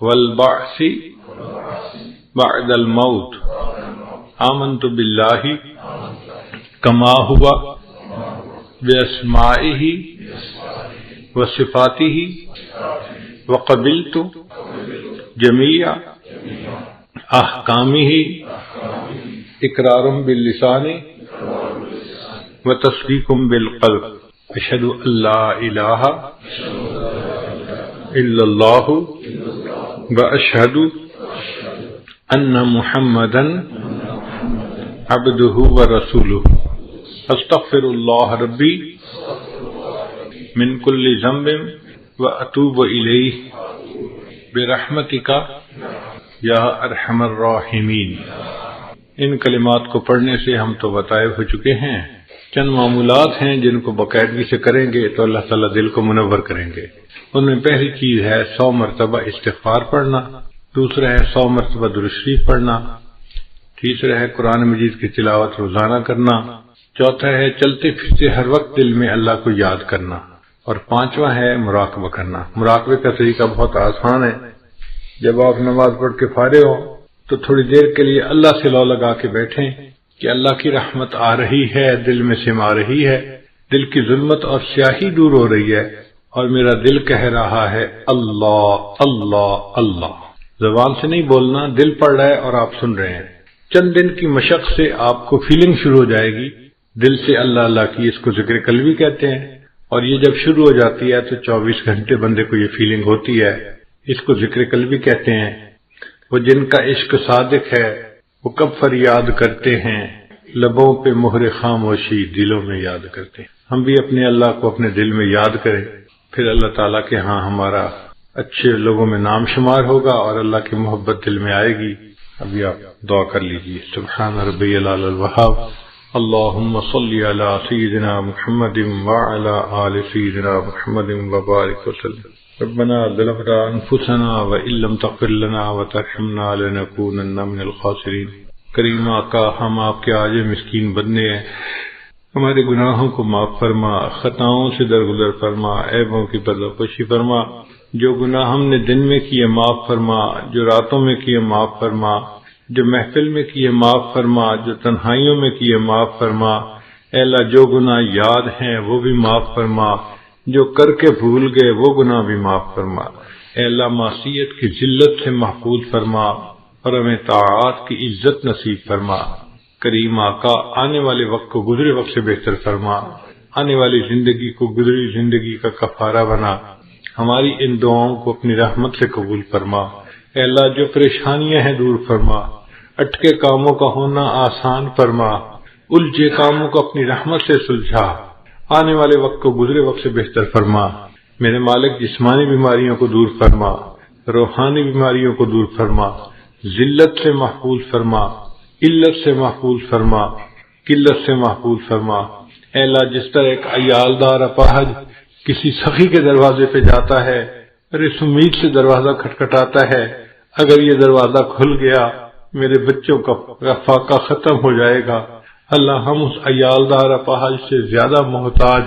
والبعث بعد الموت، آمنت باللہ کما ہوا باسمائہ وصفاتہ وقبلت جمیع احکامہ اقرار باللسان وتصدیق بالقلب، اشہد ان لا الہ الا اللہ وأشهد أن محمدا عبده ورسوله استغفر الله ربي من كل ذنب وأتوب إليه برحمتك یا ارحم الراحمین۔ ان کلمات کو پڑھنے سے ہم تو بتائے ہو چکے ہیں، چند معمولات ہیں جن کو باقاعدگی سے کریں گے تو اللہ تعالیٰ دل کو منور کریں گے۔ ان میں پہلی چیز ہے 100 مرتبہ استغفار پڑھنا، دوسرا ہے 100 مرتبہ درود شریف پڑھنا، تیسرا ہے قرآن مجید کی تلاوت روزانہ کرنا، چوتھا ہے چلتے پھرتے ہر وقت دل میں اللہ کو یاد کرنا، اور پانچواں ہے مراقبہ کرنا۔ مراقبے کا طریقہ بہت آسان ہے، جب آپ نماز پڑھ کے فارغ ہوں تو تھوڑی دیر کے لیے اللہ سے لو لگا کے بیٹھیں کہ اللہ کی رحمت آ رہی ہے، دل میں سما رہی ہے، دل کی ظلمت اور سیاہی دور ہو رہی ہے، اور میرا دل کہہ رہا ہے اللہ اللہ اللہ۔ زبان سے نہیں بولنا، دل پڑھ رہا ہے اور آپ سن رہے ہیں۔ چند دن کی مشق سے آپ کو فیلنگ شروع ہو جائے گی دل سے اللہ اللہ کی، اس کو ذکر قلبی کہتے ہیں، اور یہ جب شروع ہو جاتی ہے تو 24 گھنٹے بندے کو یہ فیلنگ ہوتی ہے، اس کو ذکر قلبی کہتے ہیں۔ وہ جن کا عشق صادق ہے وہ کب فریاد کرتے ہیں، لبوں پہ مہر خاموشی دلوں میں یاد کرتے ہیں۔ ہم بھی اپنے اللہ کو اپنے دل میں یاد کریں، پھر اللہ تعالیٰ کے ہاں ہمارا اچھے لوگوں میں نام شمار ہوگا اور اللہ کی محبت دل میں آئے گی۔ ابھی آپ دعا کر لیجیے۔ سبحان ربی العلی الوہاب، اللہم صلی علی سیدنا محمد وعلی آل سیدنا محمد وبارک وسلم۔ ربنا ظلمنا انفسنا وان لم تغفر لنا وترحمنا لنكونن من الخاسرین۔ کریم آقا، ہم آپ کے عاجز مسکین بندے ہیں، ہمارے گناہوں کو معاف فرما، خطاؤں سے درگزر فرما، عیبوں کی پردہ پوشی فرما۔ جو گناہ ہم نے دن میں کیے معاف فرما، جو راتوں میں کیے معاف فرما، جو محفل میں کیے معاف فرما، جو تنہائیوں میں کیے معاف فرما۔ اے اللہ، جو گناہ یاد ہیں وہ بھی معاف فرما، جو کر کے بھول گئے وہ گناہ بھی معاف فرما۔ اے اللہ، معصیت کی ذلت سے محفوظ فرما اور ہمیں طاعات کی عزت نصیب فرما۔ کریم آقا، آنے والے وقت کو گزرے وقت سے بہتر فرما، آنے والی زندگی کو گزری زندگی کا کفارہ بنا، ہماری ان دعاؤں کو اپنی رحمت سے قبول فرما۔ اے اللہ، جو پریشانیاں ہیں دور فرما، اٹکے کاموں کا ہونا آسان فرما، الجھے کاموں کو اپنی رحمت سے سلجھا، آنے والے وقت کو گزرے وقت سے بہتر فرما۔ میرے مالک، جسمانی بیماریوں کو دور فرما، روحانی بیماریوں کو دور فرما، ذلت سے محفوظ فرما، قلت سے محفوظ فرما، قلت سے محفوظ فرما۔ اے اللہ، جس طرح ایک عیالدار اپاہج کسی سخی کے دروازے پہ جاتا ہے اور اس امید سے دروازہ کھٹکھٹاتا ہے اگر یہ دروازہ کھل گیا میرے بچوں کا فاقہ ختم ہو جائے گا، اللہ ہم اس عیالدار اپاہج سے زیادہ محتاج